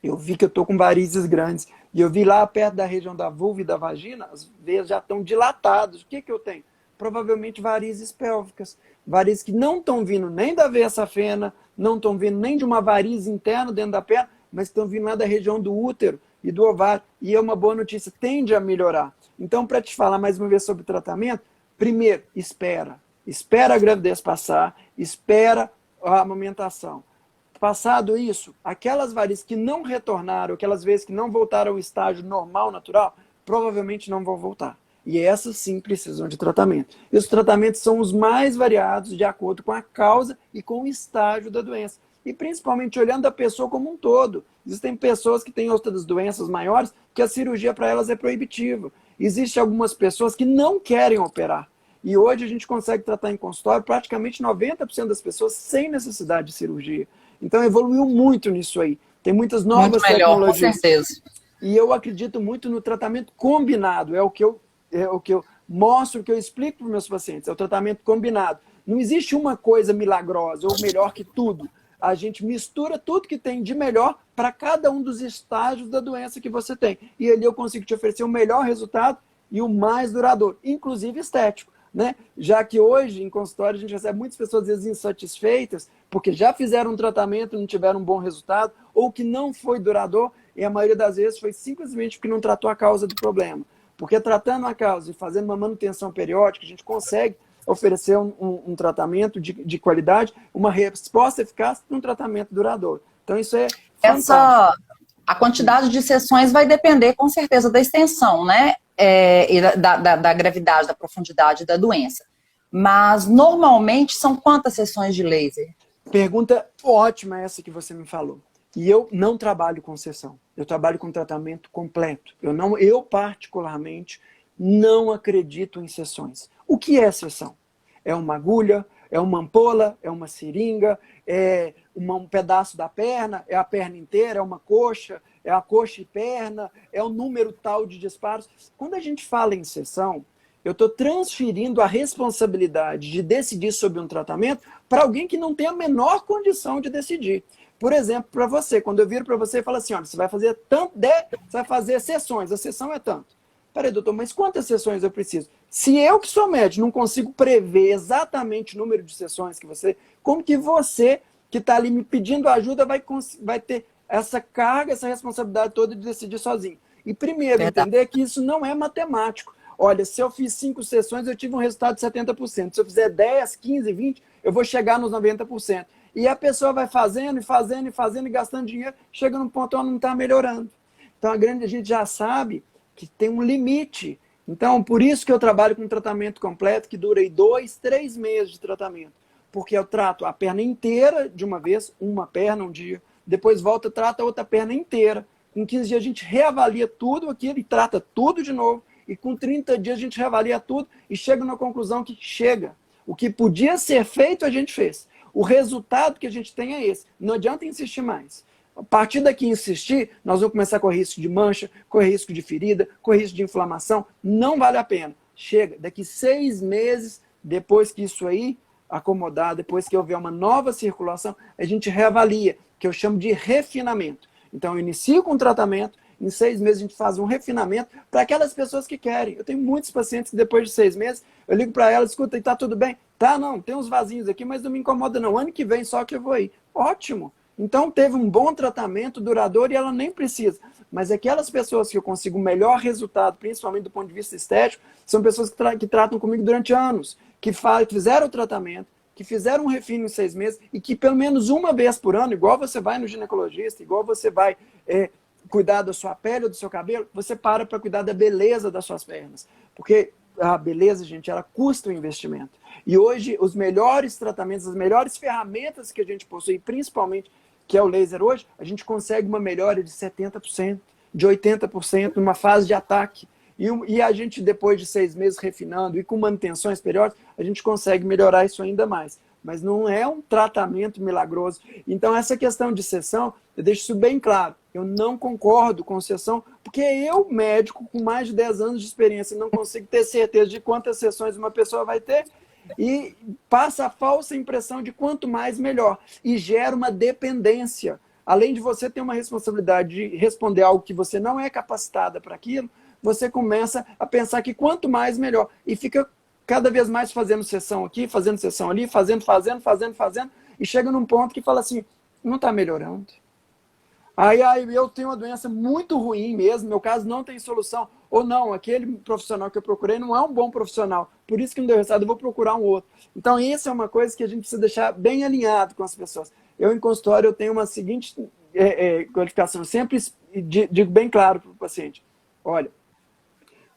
eu vi que eu estou com varizes grandes, e eu vi lá perto da região da vulva e da vagina, as veias já estão dilatadas. O que eu tenho? Provavelmente varizes pélvicas. Varizes que não estão vindo nem da veia safena, não estão vindo nem de uma varize interna dentro da perna, mas estão vindo lá da região do útero e do ovário. E é uma boa notícia, tende a melhorar. Então, para te falar mais uma vez sobre o tratamento, primeiro, espera. Espera a gravidez passar, espera a amamentação. Passado isso, aquelas varizes que não retornaram, aquelas vezes que não voltaram ao estágio normal, natural, provavelmente não vão voltar. E essas sim precisam de tratamento. E os tratamentos são os mais variados de acordo com a causa e com o estágio da doença. E principalmente olhando a pessoa como um todo. Existem pessoas que têm outras doenças maiores que a cirurgia para elas é proibitiva. Existem algumas pessoas que não querem operar. E hoje a gente consegue tratar em consultório praticamente 90% das pessoas sem necessidade de cirurgia. Então evoluiu muito nisso aí. Tem muitas novas muito melhor, tecnologias. Com certeza. E eu acredito muito no tratamento combinado. É o que eu mostro, o que eu explico para os meus pacientes. É o tratamento combinado. Não existe uma coisa milagrosa ou melhor que tudo. A gente mistura tudo que tem de melhor para cada um dos estágios da doença que você tem. E ali eu consigo te oferecer o melhor resultado e o mais duradouro, inclusive estético. Né? Já que hoje, em consultório, a gente recebe muitas pessoas, às vezes, insatisfeitas, porque já fizeram um tratamento e não tiveram um bom resultado, ou que não foi duradouro, e a maioria das vezes foi simplesmente porque não tratou a causa do problema. Porque tratando a causa e fazendo uma manutenção periódica, a gente consegue oferecer um tratamento de qualidade, uma resposta eficaz e um tratamento duradouro. Então, isso é fantástico. A quantidade de sessões vai depender, com certeza, da extensão, né? E da gravidade, da profundidade da doença. Mas, normalmente, são quantas sessões de laser? Pergunta ótima essa que você me falou. E eu não trabalho com sessão. Eu trabalho com tratamento completo. Eu particularmente, não acredito em sessões. O que é sessão? É uma agulha? É uma ampola? É uma seringa? É um pedaço da perna? É a perna inteira? É uma coxa? É a coxa e perna? É o número tal de disparos? Quando a gente fala em sessão, eu estou transferindo a responsabilidade de decidir sobre um tratamento para alguém que não tem a menor condição de decidir. Por exemplo, para você, quando eu viro para você e falo assim, olha, você vai fazer você vai fazer sessões, a sessão é tanto. Peraí, doutor, mas quantas sessões eu preciso? Se eu que sou médico não consigo prever exatamente o número de sessões que você... Como que você, que está ali me pedindo ajuda, vai ter essa carga, essa responsabilidade toda de decidir sozinho? E primeiro, Verdade. entender que isso não é matemático. Olha, se eu fiz 5 sessões, eu tive um resultado de 70%. Se eu fizer 10, 15, 20, eu vou chegar nos 90%. E a pessoa vai fazendo, e fazendo, e fazendo, e gastando dinheiro, chega num ponto onde não está melhorando. Então, a gente já sabe que tem um limite. Então, por isso que eu trabalho com um tratamento completo, que dura aí 2, 3 meses de tratamento. Porque eu trato a perna inteira de uma vez, uma perna um dia, depois volta, trata a outra perna inteira. Com 15 dias a gente reavalia tudo aquilo e trata tudo de novo. E com 30 dias a gente reavalia tudo e chega na conclusão que chega. O que podia ser feito, a gente fez. O resultado que a gente tem é esse. Não adianta insistir mais. A partir daqui insistir, nós vamos começar a correr risco de mancha, correr risco de ferida, correr risco de inflamação. Não vale a pena. Chega. Daqui 6 meses, depois que isso aí acomodar, depois que houver uma nova circulação, a gente reavalia, que eu chamo de refinamento. Então, eu inicio com o tratamento, em 6 meses a gente faz um refinamento para aquelas pessoas que querem. Eu tenho muitos pacientes que depois de 6 meses, eu ligo para elas, escuta, e tá tudo bem? Tá, não, tem uns vasinhos aqui, mas não me incomoda não. Ano que vem só que eu vou aí. Ótimo! Então, teve um bom tratamento duradouro e ela nem precisa. Mas aquelas pessoas que eu consigo o melhor resultado, principalmente do ponto de vista estético, são pessoas que tratam comigo durante anos, que fizeram o tratamento, que fizeram um refino em 6 meses e que pelo menos uma vez por ano, igual você vai no ginecologista, igual você vai cuidar da sua pele ou do seu cabelo, você para cuidar da beleza das suas pernas. Porque a beleza, gente, ela custa um investimento. E hoje, os melhores tratamentos, as melhores ferramentas que a gente possui, principalmente, que é o laser hoje, a gente consegue uma melhora de 70%, de 80% numa fase de ataque. E a gente, depois de 6 meses refinando e com manutenções periódicas, a gente consegue melhorar isso ainda mais. Mas não é um tratamento milagroso. Então, essa questão de sessão, eu deixo isso bem claro. Eu não concordo com sessão, porque eu, médico, com mais de 10 anos de experiência, não consigo ter certeza de quantas sessões uma pessoa vai ter e passa a falsa impressão de quanto mais, melhor. E gera uma dependência. Além de você ter uma responsabilidade de responder algo que você não é capacitada para aquilo, você começa a pensar que quanto mais, melhor. E fica cada vez mais fazendo sessão aqui, fazendo sessão ali, fazendo, e chega num ponto que fala assim, não está melhorando. Aí eu tenho uma doença muito ruim mesmo, meu caso não tem solução. Ou não, aquele profissional que eu procurei não é um bom profissional, por isso que não deu resultado, eu vou procurar um outro. Então isso é uma coisa que a gente precisa deixar bem alinhado com as pessoas. Eu, em consultório, eu tenho uma seguinte qualificação, eu sempre digo bem claro para o paciente, olha,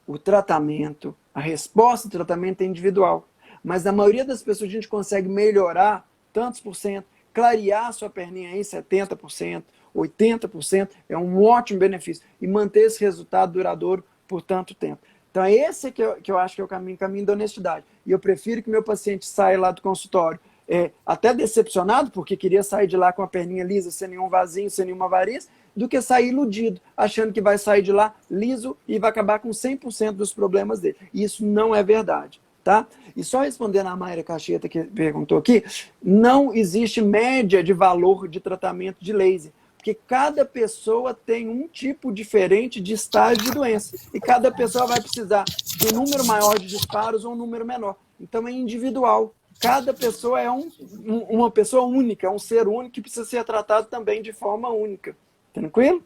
o tratamento, a resposta do tratamento é individual, mas na maioria das pessoas a gente consegue melhorar tantos por cento, clarear a sua perninha em 70%, 80%, é um ótimo benefício. E manter esse resultado duradouro por tanto tempo. Então, é esse que eu acho que é o caminho da honestidade. E eu prefiro que meu paciente saia lá do consultório até decepcionado, porque queria sair de lá com a perninha lisa, sem nenhum vasinho, sem nenhuma variz, do que sair iludido, achando que vai sair de lá liso e vai acabar com 100% dos problemas dele. E isso não é verdade. Tá? E só respondendo a Mayra Cacheta, que perguntou aqui, não existe média de valor de tratamento de laser. Porque cada pessoa tem um tipo diferente de estágio de doença. E cada pessoa vai precisar de um número maior de disparos ou um número menor. Então é individual. Cada pessoa é uma pessoa única, é um ser único que precisa ser tratado também de forma única. Tranquilo?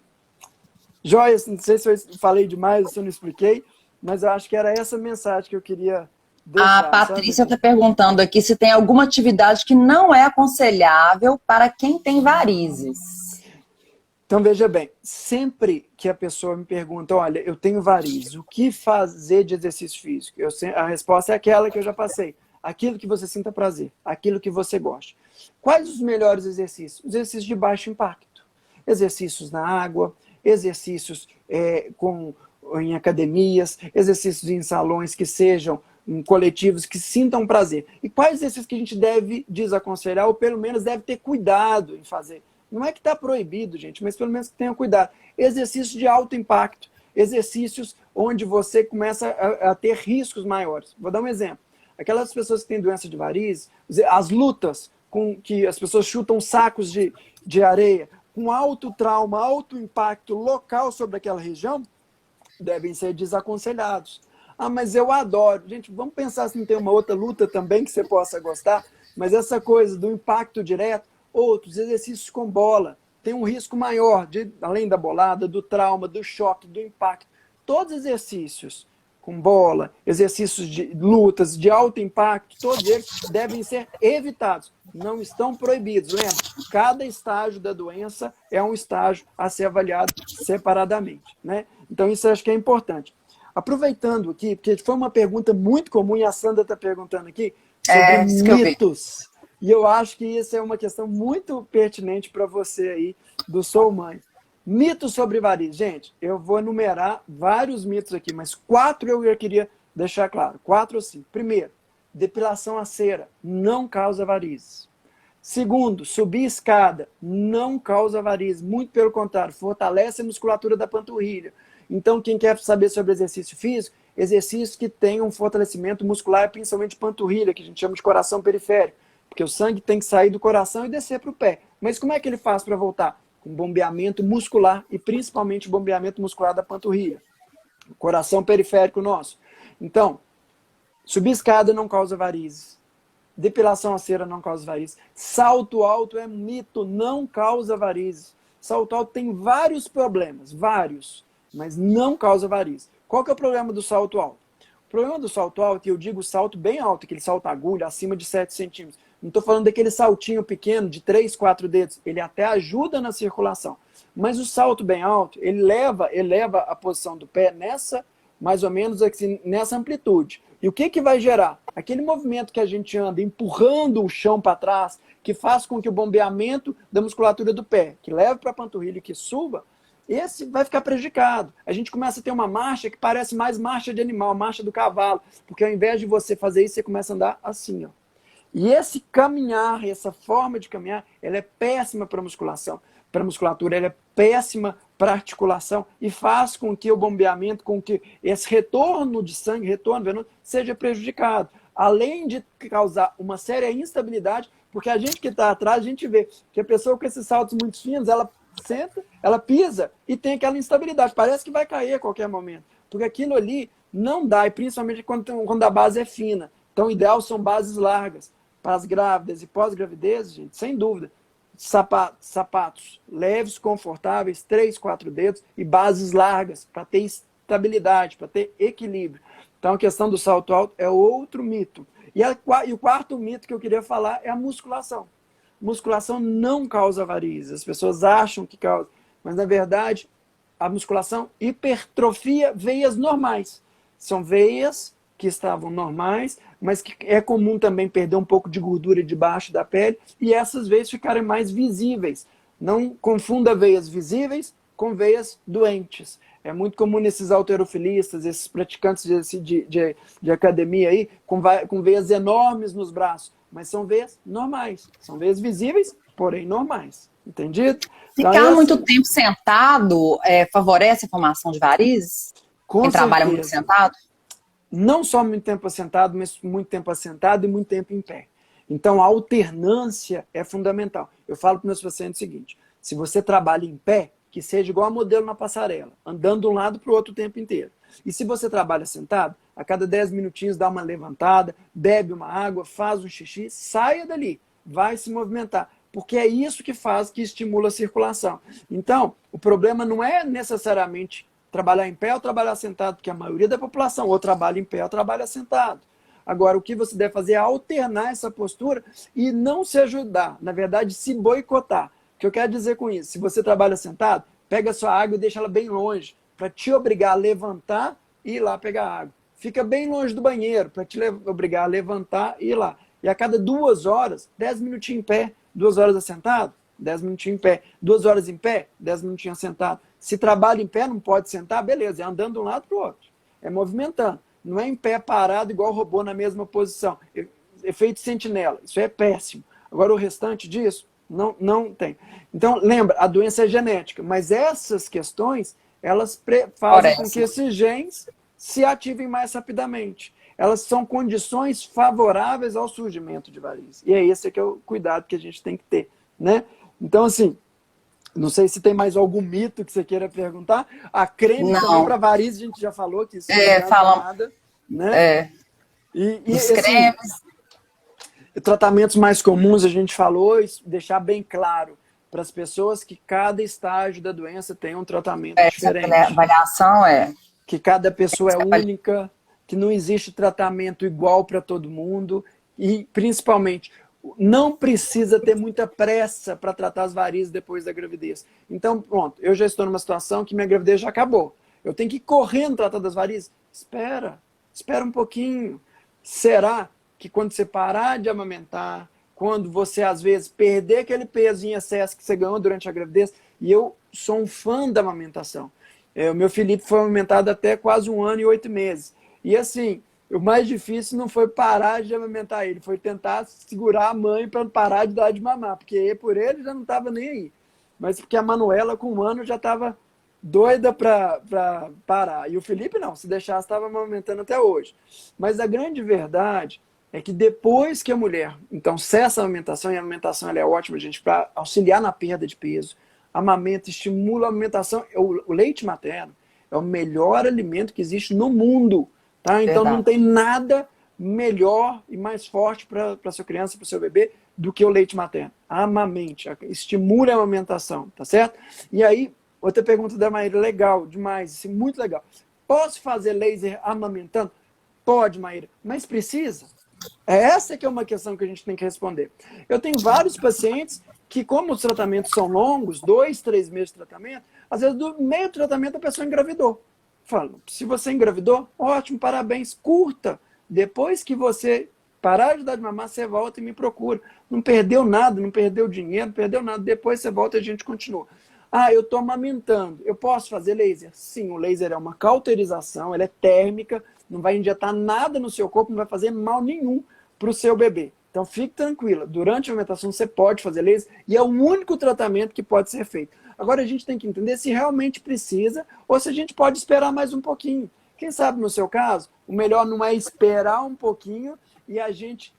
Joia, não sei se eu falei demais, se eu não expliquei, mas eu acho que era essa mensagem que eu queria deixar. A Patrícia está perguntando aqui se tem alguma atividade que não é aconselhável para quem tem varizes. Então, veja bem, sempre que a pessoa me pergunta, olha, eu tenho varizes, o que fazer de exercício físico? A resposta é aquela que eu já passei. Aquilo que você sinta prazer, aquilo que você gosta. Quais os melhores exercícios? Os exercícios de baixo impacto. Exercícios na água, exercícios em academias, exercícios em salões que sejam em coletivos, que sintam prazer. E quais exercícios que a gente deve desaconselhar, ou pelo menos deve ter cuidado em fazer? Não é que está proibido, gente, mas pelo menos que tenha cuidado. Exercícios de alto impacto, exercícios onde você começa a ter riscos maiores. Vou dar um exemplo. Aquelas pessoas que têm doença de varizes, as lutas com que as pessoas chutam sacos de areia, com alto trauma, alto impacto local sobre aquela região, devem ser desaconselhados. Ah, mas eu adoro. Gente, vamos pensar se não tem uma outra luta também que você possa gostar, mas essa coisa do impacto direto, outros exercícios com bola, tem um risco maior, além da bolada, do trauma, do choque, do impacto. Todos os exercícios com bola, exercícios de lutas de alto impacto, todos eles devem ser evitados. Não estão proibidos. Lembra, cada estágio da doença é um estágio a ser avaliado separadamente, né? Então, isso eu acho que é importante. Aproveitando aqui, porque foi uma pergunta muito comum, e a Sandra está perguntando aqui, sobre mitos. E eu acho que isso é uma questão muito pertinente para você aí, do Sou Mãe. Mitos sobre varizes. Gente, eu vou enumerar vários mitos aqui, mas 4 eu queria deixar claro. 4 ou 5. Primeiro, depilação a cera não causa varizes. Segundo, subir escada não causa varizes. Muito pelo contrário, fortalece a musculatura da panturrilha. Então, quem quer saber sobre exercício físico, exercícios que tenham um fortalecimento muscular, principalmente panturrilha, que a gente chama de coração periférico. Porque o sangue tem que sair do coração e descer para o pé. Mas como é que ele faz para voltar? Com bombeamento muscular e principalmente bombeamento muscular da panturrilha. O coração periférico nosso. Então, subir escada não causa varizes. Depilação a cera não causa varizes. Salto alto é mito, não causa varizes. Salto alto tem vários problemas, vários, mas não causa varizes. Qual que é o problema do salto alto? O problema do salto alto, e eu digo salto bem alto, aquele salto agulha, acima de 7 centímetros. Não estou falando daquele saltinho pequeno de 3, 4 dedos. Ele até ajuda na circulação. Mas o salto bem alto, ele eleva a posição do pé nessa, mais ou menos assim, nessa amplitude. E o que vai gerar? Aquele movimento que a gente anda empurrando o chão para trás, que faz com que o bombeamento da musculatura do pé, que leva para a panturrilha e que suba, esse vai ficar prejudicado. A gente começa a ter uma marcha que parece mais marcha de animal, marcha do cavalo, porque ao invés de você fazer isso, você começa a andar assim, ó. E esse caminhar, essa forma de caminhar, ela é péssima para a musculação, para a musculatura, ela é péssima para a articulação e faz com que o bombeamento, com que esse retorno de sangue, retorno venoso, seja prejudicado. Além de causar uma séria instabilidade, porque a gente que está atrás, a gente vê que a pessoa com esses saltos muito finos, ela senta, ela pisa e tem aquela instabilidade, parece que vai cair a qualquer momento, porque aquilo ali não dá, e principalmente quando a base é fina. Então, o ideal são bases largas. Para as grávidas e pós-gravidez, gente, sem dúvida, sapatos leves, confortáveis, 3, 4 dedos e bases largas, para ter estabilidade, para ter equilíbrio. Então, a questão do salto alto é outro mito. E o quarto mito que eu queria falar é a musculação. Musculação não causa varizes. As pessoas acham que causa, mas, na verdade, a musculação hipertrofia veias normais. São veias que estavam normais, mas que é comum também perder um pouco de gordura debaixo da pele e essas veias ficarem mais visíveis. Não confunda veias visíveis com veias doentes. É muito comum nesses halterofilistas, esses praticantes de academia aí, com veias enormes nos braços, mas são veias normais. São veias visíveis, porém normais. Entendido? Ficar então, muito tempo sentado favorece a formação de varizes? Quem trabalha muito sentado? Não só muito tempo assentado, mas muito tempo assentado e muito tempo em pé. Então, a alternância é fundamental. Eu falo para os meus pacientes o seguinte, se você trabalha em pé, que seja igual a modelo na passarela, andando de um lado para o outro o tempo inteiro. E se você trabalha sentado, a cada 10 minutinhos dá uma levantada, bebe uma água, faz um xixi, saia dali, vai se movimentar. Porque é isso que faz, que estimula a circulação. Então, o problema não é necessariamente trabalhar em pé ou trabalhar sentado, porque a maioria da população ou trabalha em pé ou trabalha sentado. Agora, o que você deve fazer é alternar essa postura e não se ajudar, na verdade, se boicotar. O que eu quero dizer com isso? Se você trabalha sentado, pega a sua água e deixa ela bem longe, para te obrigar a levantar e ir lá pegar água. Fica bem longe do banheiro, para te obrigar a levantar e ir lá. E a cada 2 horas, 10 minutinhos em pé, 2 horas assentado, 10 minutinhos em pé, 2 horas em pé, 10 minutinhos sentado. Se trabalha em pé, não pode sentar, beleza, é andando de um lado para o outro. É movimentando. Não é em pé parado igual robô na mesma posição. Efeito sentinela, isso é péssimo. Agora o restante disso, não tem. Então, lembra, a doença é genética, mas essas questões, elas fazem com que esses genes se ativem mais rapidamente. Elas são condições favoráveis ao surgimento de varizes. E é esse que é o cuidado que a gente tem que ter, né? Então, assim, Não sei se tem mais algum mito que você queira perguntar. A creme também Não. para varizes, a gente já falou que isso não É, adianta falam. nada, né? É, E os assim, cremes. tratamentos mais comuns a gente falou, deixar bem claro para as pessoas que cada estágio da doença tem um tratamento Essa diferente, avaliação é. que cada pessoa é Essa avali- única, que não existe tratamento igual para todo mundo e, principalmente, não precisa ter muita pressa para tratar as varizes depois da gravidez. Então, pronto, eu já estou numa situação que minha gravidez já acabou. Eu tenho que ir correndo tratar das varizes? Espera um pouquinho. Será que quando você parar de amamentar, quando você, às vezes, perder aquele peso em excesso que você ganhou durante a gravidez, e eu sou um fã da amamentação. O meu Felipe foi amamentado até quase 1 ano e 8 meses. E assim, o mais difícil não foi parar de amamentar ele, foi tentar segurar a mãe para parar de dar de mamar, porque por ele já não estava nem aí. Mas porque a Manuela, com 1 ano, já estava doida para parar. E o Felipe não, se deixasse, estava amamentando até hoje. Mas a grande verdade é que depois que a mulher, então, cessa a amamentação, e a amamentação ela é ótima, gente, para auxiliar na perda de peso, amamenta, estimula a amamentação. O leite materno é o melhor alimento que existe no mundo. Tá? Então não Verdade. tem nada melhor e mais forte para a sua criança, para o seu bebê, do que o leite materno. Amamente, estimule a amamentação, tá certo? E aí, outra pergunta da Maíra, legal, demais, assim, muito legal. Posso fazer laser amamentando? Pode, Maíra, mas precisa? Essa que é uma questão que a gente tem que responder. Eu tenho vários pacientes que, como os tratamentos são longos, 2, 3 meses de tratamento, às vezes do meio do tratamento a pessoa engravidou. Falo, se você engravidou, ótimo, parabéns, curta. Depois que você parar de dar de mamar, você volta e me procura. Não perdeu nada, não perdeu dinheiro, não perdeu nada. Depois você volta e a gente continua. Eu estou amamentando. Eu posso fazer laser? Sim, o laser é uma cauterização, ela é térmica, não vai injetar nada no seu corpo, não vai fazer mal nenhum para o seu bebê. Então fique tranquila, durante a amamentação você pode fazer laser e é o único tratamento que pode ser feito. Agora a gente tem que entender se realmente precisa ou se a gente pode esperar mais um pouquinho. Quem sabe no seu caso, o melhor não é esperar um pouquinho e a gente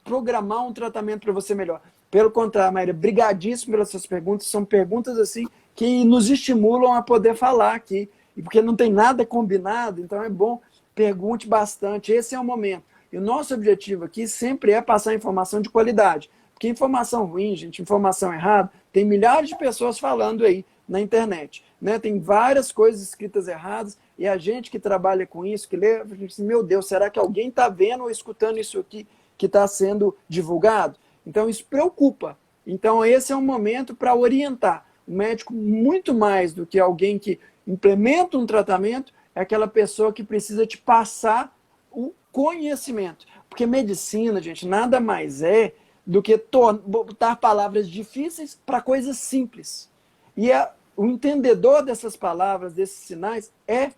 programar um tratamento para você melhor. Pelo contrário, Maíra, brigadíssimo pelas suas perguntas. São perguntas assim que nos estimulam a poder falar aqui. E porque não tem nada combinado, então é bom, pergunte bastante. Esse é o momento. E o nosso objetivo aqui sempre é passar informação de qualidade. Porque informação ruim, gente, informação errada, tem milhares de pessoas falando aí na internet. Né? Tem várias coisas escritas erradas e a gente que trabalha com isso, que lê, a gente diz, meu Deus, será que alguém está vendo ou escutando isso aqui que está sendo divulgado? Então isso preocupa. Então esse é um momento para orientar. O médico, muito mais do que alguém que implementa um tratamento, é aquela pessoa que precisa te passar o conhecimento. Porque medicina, gente, nada mais é do que botar palavras difíceis para coisas simples. E o entendedor dessas palavras, desses sinais, é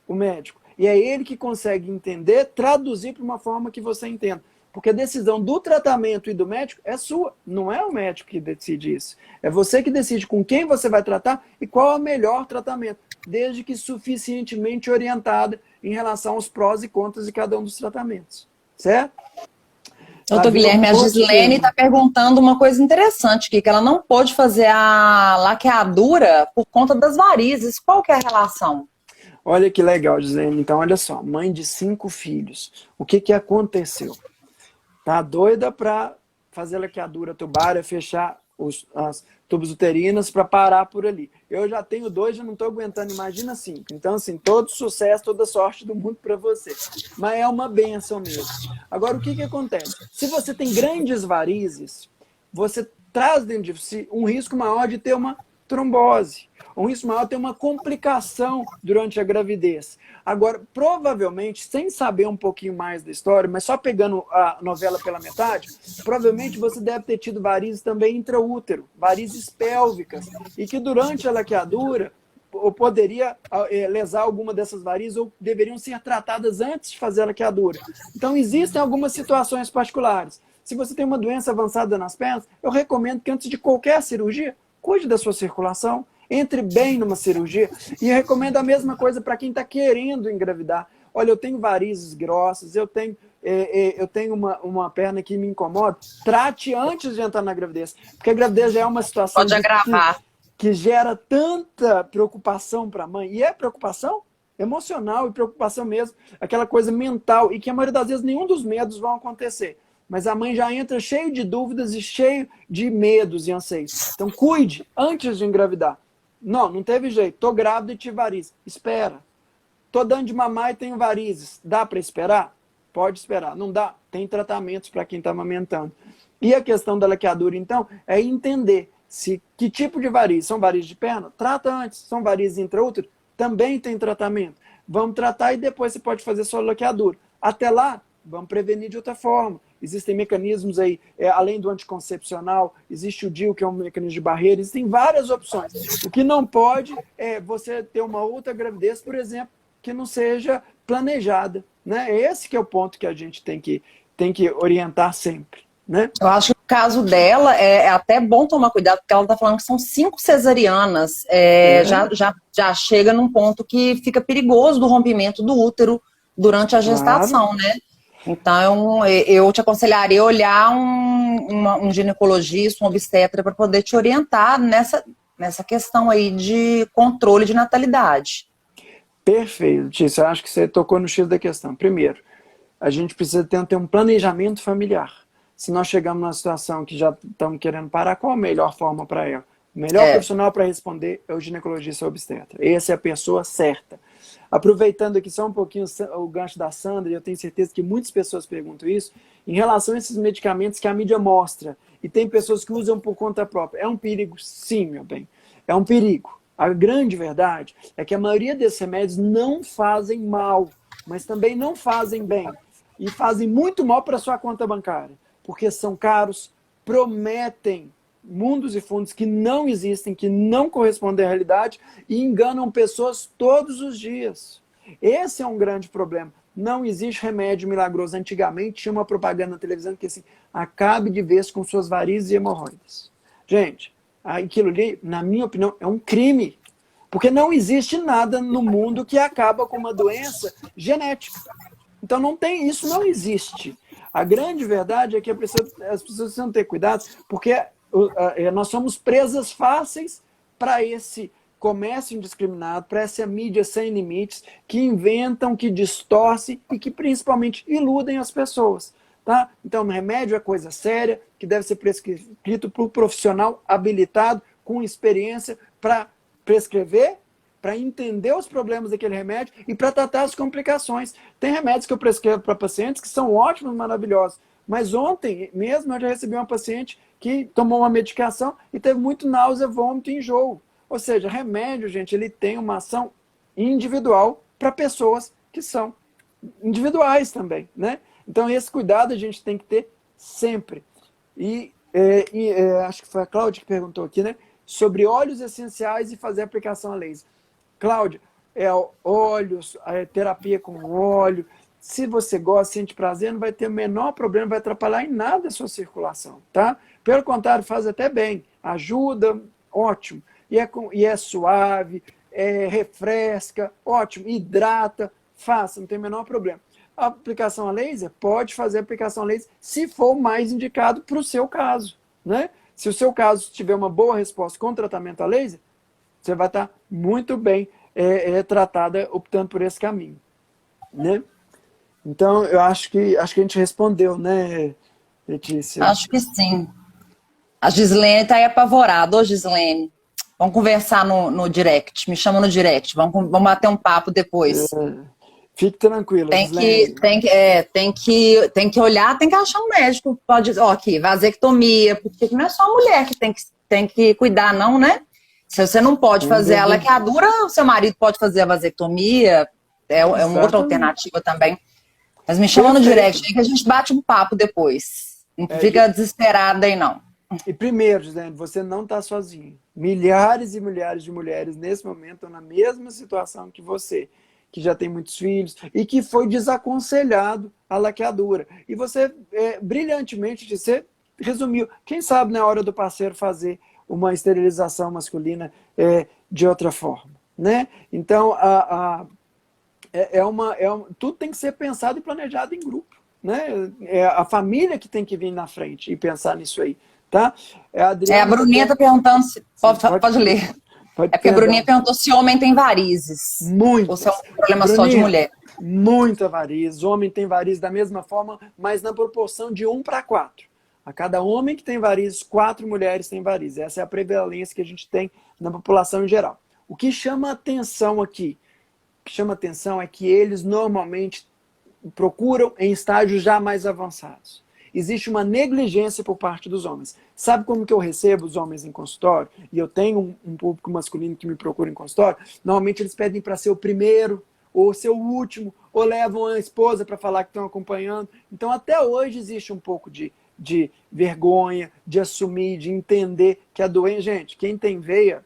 o médico. E é ele que consegue entender, traduzir para uma forma que você entenda. Porque a decisão do tratamento e do médico é sua, não é o médico que decide isso. É você que decide com quem você vai tratar e qual é o melhor tratamento, desde que suficientemente orientada em relação aos prós e contras de cada um dos tratamentos. Certo? Doutor Guilherme, a Gislene está perguntando uma coisa interessante aqui, que ela não pôde fazer a laqueadura por conta das varizes. Qual que é a relação? Olha que legal, Gislene. Então, olha só, mãe de 5 filhos. O que aconteceu? Tá doida para fazer laqueadura tubária, fechar as tubos uterinas para parar por ali. Eu já tenho 2, já não estou aguentando, imagina 5. Então, assim, todo sucesso, toda sorte do mundo para você. Mas é uma benção mesmo. Agora, o que acontece? Se você tem grandes varizes, você traz dentro de si um risco maior de ter uma trombose, um risco maior de ter uma complicação durante a gravidez. Agora, provavelmente, sem saber um pouquinho mais da história, mas só pegando a novela pela metade, provavelmente você deve ter tido varizes também intraútero, varizes pélvicas, e que durante a laqueadura ou poderia lesar alguma dessas varizes ou deveriam ser tratadas antes de fazer a laqueadura. Então, existem algumas situações particulares. Se você tem uma doença avançada nas pernas, eu recomendo que antes de qualquer cirurgia, cuide da sua circulação, entre bem numa cirurgia. E eu recomendo a mesma coisa para quem está querendo engravidar. Olha, eu tenho varizes grossas, eu tenho uma perna que me incomoda. Trate antes de entrar na gravidez. Porque a gravidez já é uma situação... Pode agravar. que gera tanta preocupação para a mãe, e é preocupação emocional e preocupação mesmo, aquela coisa mental, e que a maioria das vezes nenhum dos medos vão acontecer. Mas a mãe já entra cheio de dúvidas e cheio de medos e anseios. Então cuide antes de engravidar. Não, não teve jeito. Tô grávida e tive varizes. Espera. Tô dando de mamar e tenho varizes. Dá para esperar? Pode esperar. Não dá? Tem tratamentos para quem está amamentando. E a questão da laqueadura, então, é entender que tipo de varizes. São varizes de perna? Trata antes. São varizes intraútero? Também tem tratamento. Vamos tratar e depois você pode fazer sua laqueadura. Até lá, vamos prevenir de outra forma. Existem mecanismos aí, além do anticoncepcional, existe o DIU, que é um mecanismo de barreira, existem várias opções. O que não pode é você ter uma outra gravidez, por exemplo, que não seja planejada. Né? Esse que é o ponto que a gente tem que orientar sempre. Né? Eu acho que o caso dela é até bom tomar cuidado, porque ela está falando que são 5 cesarianas. Já chega num ponto que fica perigoso do rompimento do útero durante a gestação, Claro. né? Então, eu te aconselharia olhar um ginecologista, um obstetra, para poder te orientar nessa questão aí de controle de natalidade. Perfeito, Tícia. Eu acho que você tocou no X da questão. Primeiro, a gente precisa ter um planejamento familiar. Se nós chegamos numa situação que já estamos querendo parar, qual a melhor forma para ela? O melhor profissional para responder é o ginecologista obstetra. Essa é a pessoa certa. Aproveitando aqui só um pouquinho o gancho da Sandra, e eu tenho certeza que muitas pessoas perguntam isso, em relação a esses medicamentos que a mídia mostra, e tem pessoas que usam por conta própria. É um perigo? Sim, meu bem. É um perigo. A grande verdade é que a maioria desses remédios não fazem mal, mas também não fazem bem. E fazem muito mal para a sua conta bancária, porque são caros, prometem mundos e fundos que não existem, que não correspondem à realidade e enganam pessoas todos os dias. Esse é um grande problema. Não existe remédio milagroso. Antigamente tinha uma propaganda na televisão que assim, acabe de vez com suas varizes e hemorroidas. Gente, aquilo ali, na minha opinião, é um crime. Porque não existe nada no mundo que acaba com uma doença genética. Então não tem, isso não existe. A grande verdade é que as pessoas precisam ter cuidado, porque nós somos presas fáceis para esse comércio indiscriminado, para essa mídia sem limites, que inventam, que distorcem e que principalmente iludem as pessoas. Tá? Então, o remédio é coisa séria, que deve ser prescrito por um profissional habilitado, com experiência, para prescrever, para entender os problemas daquele remédio e para tratar as complicações. Tem remédios que eu prescrevo para pacientes que são ótimos, maravilhosos. Mas ontem mesmo eu já recebi uma paciente que tomou uma medicação e teve muito náusea, vômito e enjoo. Ou seja, remédio, gente, ele tem uma ação individual para pessoas que são individuais também, né? Então esse cuidado a gente tem que ter sempre. E acho que foi a Cláudia que perguntou aqui, né? Sobre óleos essenciais e fazer aplicação a laser. Cláudia, óleos, terapia com óleo. Se você gosta, sente prazer, não vai ter o menor problema, não vai atrapalhar em nada a sua circulação, tá? Pelo contrário, faz até bem. Ajuda, ótimo. E é suave, refresca, ótimo. Hidrata, faça, não tem o menor problema. A aplicação a laser, pode fazer a aplicação a laser se for mais indicado para o seu caso, né? Se o seu caso tiver uma boa resposta com tratamento a laser, você vai estar muito bem tratada optando por esse caminho, né? Então, eu acho que a gente respondeu, né, Letícia? Acho que sim. A Gislene está aí apavorada. Ô, Gislene, vamos conversar no direct. Me chama no direct. Vamos bater um papo depois. Fique tranquila, Gislene. Tem que olhar, tem que achar um médico. Pode, aqui, vasectomia, porque não é só a mulher que tem que cuidar, não, né? Se você não pode fazer a laqueadura, o seu marido pode fazer a vasectomia. É uma outra alternativa também. Mas me chama no direct aí que a gente bate um papo depois. Não fica desesperada aí, não. E primeiro, Gislene, você não está sozinho. Milhares e milhares de mulheres nesse momento estão na mesma situação que você, que já tem muitos filhos e que foi desaconselhado a laqueadura. E você, brilhantemente, você resumiu. Quem sabe na hora do parceiro fazer uma esterilização masculina de outra forma, né? Então, tudo tem que ser pensado e planejado em grupo, né? É a família que tem que vir na frente e pensar nisso aí, tá? A Bruninha está perguntando se... Pode ler. É porque a Bruninha perguntou se homem tem varizes. Muito. Ou se é um problema só de mulher. Muita varizes. Homem tem varizes da mesma forma, mas na proporção de 1 para 4. A cada homem que tem varizes, 4 mulheres têm varizes. Essa é a prevalência que a gente tem na população em geral. O que chama atenção aqui, é que eles normalmente procuram em estágios já mais avançados. Existe uma negligência por parte dos homens. Sabe como que eu recebo os homens em consultório? E eu tenho um público masculino que me procura em consultório. Normalmente eles pedem para ser o primeiro, ou ser o último, ou levam a esposa para falar que estão acompanhando. Então até hoje existe um pouco de vergonha, de assumir, de entender que a doença... Gente, quem tem veia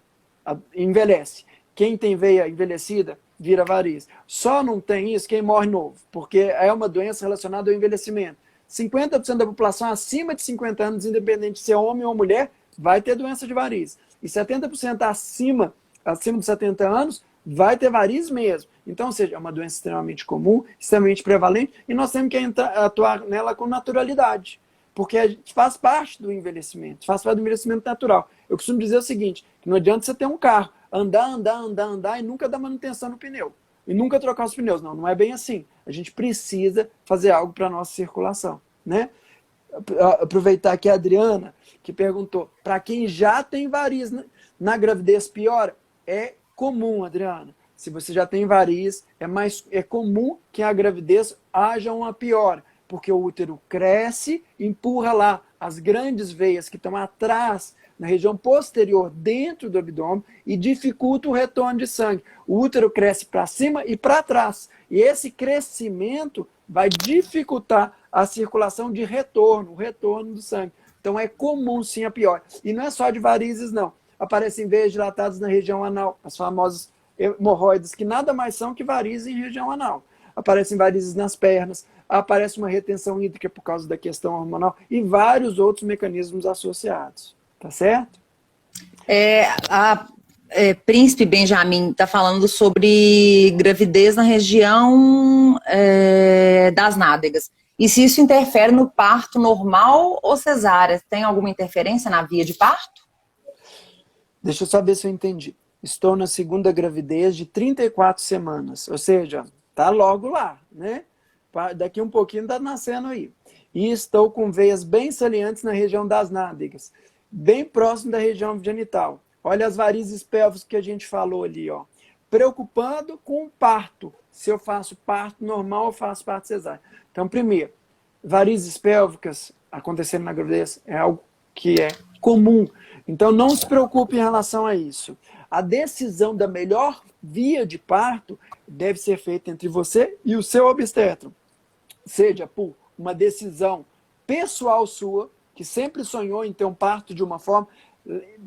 envelhece. Quem tem veia envelhecida vira variz. Só não tem isso quem morre novo, porque é uma doença relacionada ao envelhecimento. 50% da população acima de 50 anos, independente de ser homem ou mulher, vai ter doença de variz. E 70% acima de 70 anos vai ter variz mesmo. Então, ou seja, é uma doença extremamente comum, extremamente prevalente, e nós temos que atuar nela com naturalidade. Porque a gente faz parte do envelhecimento, faz parte do envelhecimento natural. Eu costumo dizer o seguinte, que não adianta você ter um carro, andar e nunca dar manutenção no pneu. E nunca trocar os pneus. Não é bem assim. A gente precisa fazer algo para a nossa circulação, né? Aproveitar aqui a Adriana, que perguntou, para quem já tem variz na gravidez piora? É comum, Adriana. Se você já tem variz, é comum que a gravidez haja uma piora, porque o útero cresce, empurra lá as grandes veias que estão atrás, na região posterior, dentro do abdômen, e dificulta o retorno de sangue. O útero cresce para cima e para trás. E esse crescimento vai dificultar a circulação de retorno, o retorno do sangue. Então é comum sim a pior. E não é só de varizes, não. Aparecem veias dilatadas na região anal, as famosas hemorroidas, que nada mais são que varizes em região anal. Aparecem varizes nas pernas, aparece uma retenção hídrica por causa da questão hormonal e vários outros mecanismos associados. Tá certo? Príncipe Benjamin está falando sobre gravidez na região das nádegas. E se isso interfere no parto normal ou cesárea? Tem alguma interferência na via de parto? Deixa eu saber se eu entendi. Estou na segunda gravidez de 34 semanas. Ou seja, tá logo lá, né? Daqui um pouquinho tá nascendo aí. E estou com veias bem salientes na região das nádegas, bem próximo da região genital. Olha as varizes pélvicas que a gente falou ali, ó. Preocupando com o parto. Se eu faço parto normal ou faço parto cesárea. Então, primeiro, varizes pélvicas acontecendo na gravidez é algo que é comum. Então, não se preocupe em relação a isso. A decisão da melhor via de parto deve ser feita entre você e o seu obstetra. Seja por uma decisão pessoal sua, que sempre sonhou em ter um parto de uma forma,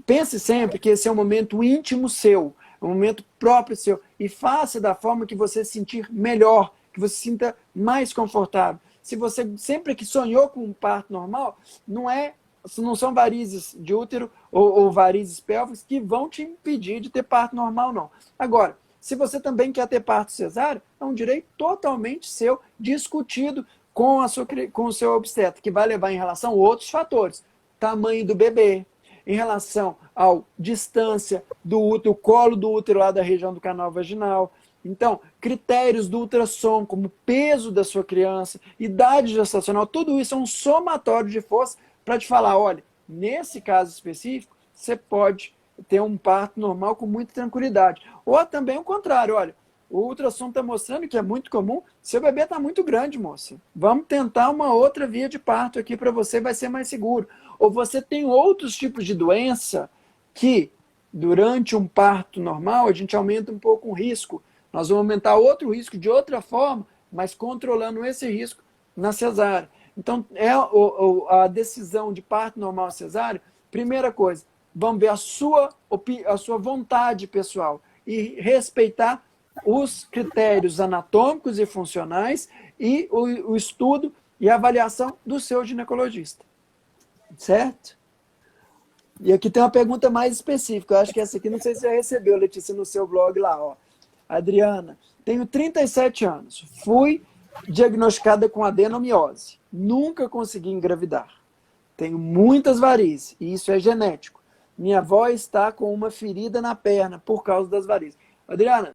pense sempre que esse é um momento íntimo seu, um momento próprio seu, e faça da forma que você se sentir melhor, que você se sinta mais confortável. Se você sempre que sonhou com um parto normal, não são varizes de útero ou varizes pélvicas que vão te impedir de ter parto normal, não. Agora, se você também quer ter parto cesáreo, é um direito totalmente seu, discutido com o seu obstetra, que vai levar em relação a outros fatores. Tamanho do bebê, em relação à distância do útero, o colo do útero lá da região do canal vaginal. Então, critérios do ultrassom, como peso da sua criança, idade gestacional, tudo isso é um somatório de força para te falar, olha, nesse caso específico, você pode ter um parto normal com muita tranquilidade. Ou também o contrário, olha, o ultrassom está mostrando que é muito comum, seu bebê está muito grande, moça. Vamos tentar uma outra via de parto aqui para você, vai ser mais seguro. Ou você tem outros tipos de doença que, durante um parto normal, a gente aumenta um pouco o risco. Nós vamos aumentar outro risco de outra forma, mas controlando esse risco na cesárea. Então, a decisão de parto normal cesárea, primeira coisa, vamos ver a sua vontade pessoal e respeitar os critérios anatômicos e funcionais e o estudo e a avaliação do seu ginecologista. Certo? E aqui tem uma pergunta mais específica. Eu acho que essa aqui, não sei se você já recebeu, Letícia, no seu blog lá. Ó. Adriana, tenho 37 anos. Fui diagnosticada com adenomiose. Nunca consegui engravidar. tenho muitas varizes, e isso é genético. Minha avó está com uma ferida na perna por causa das varizes. Adriana,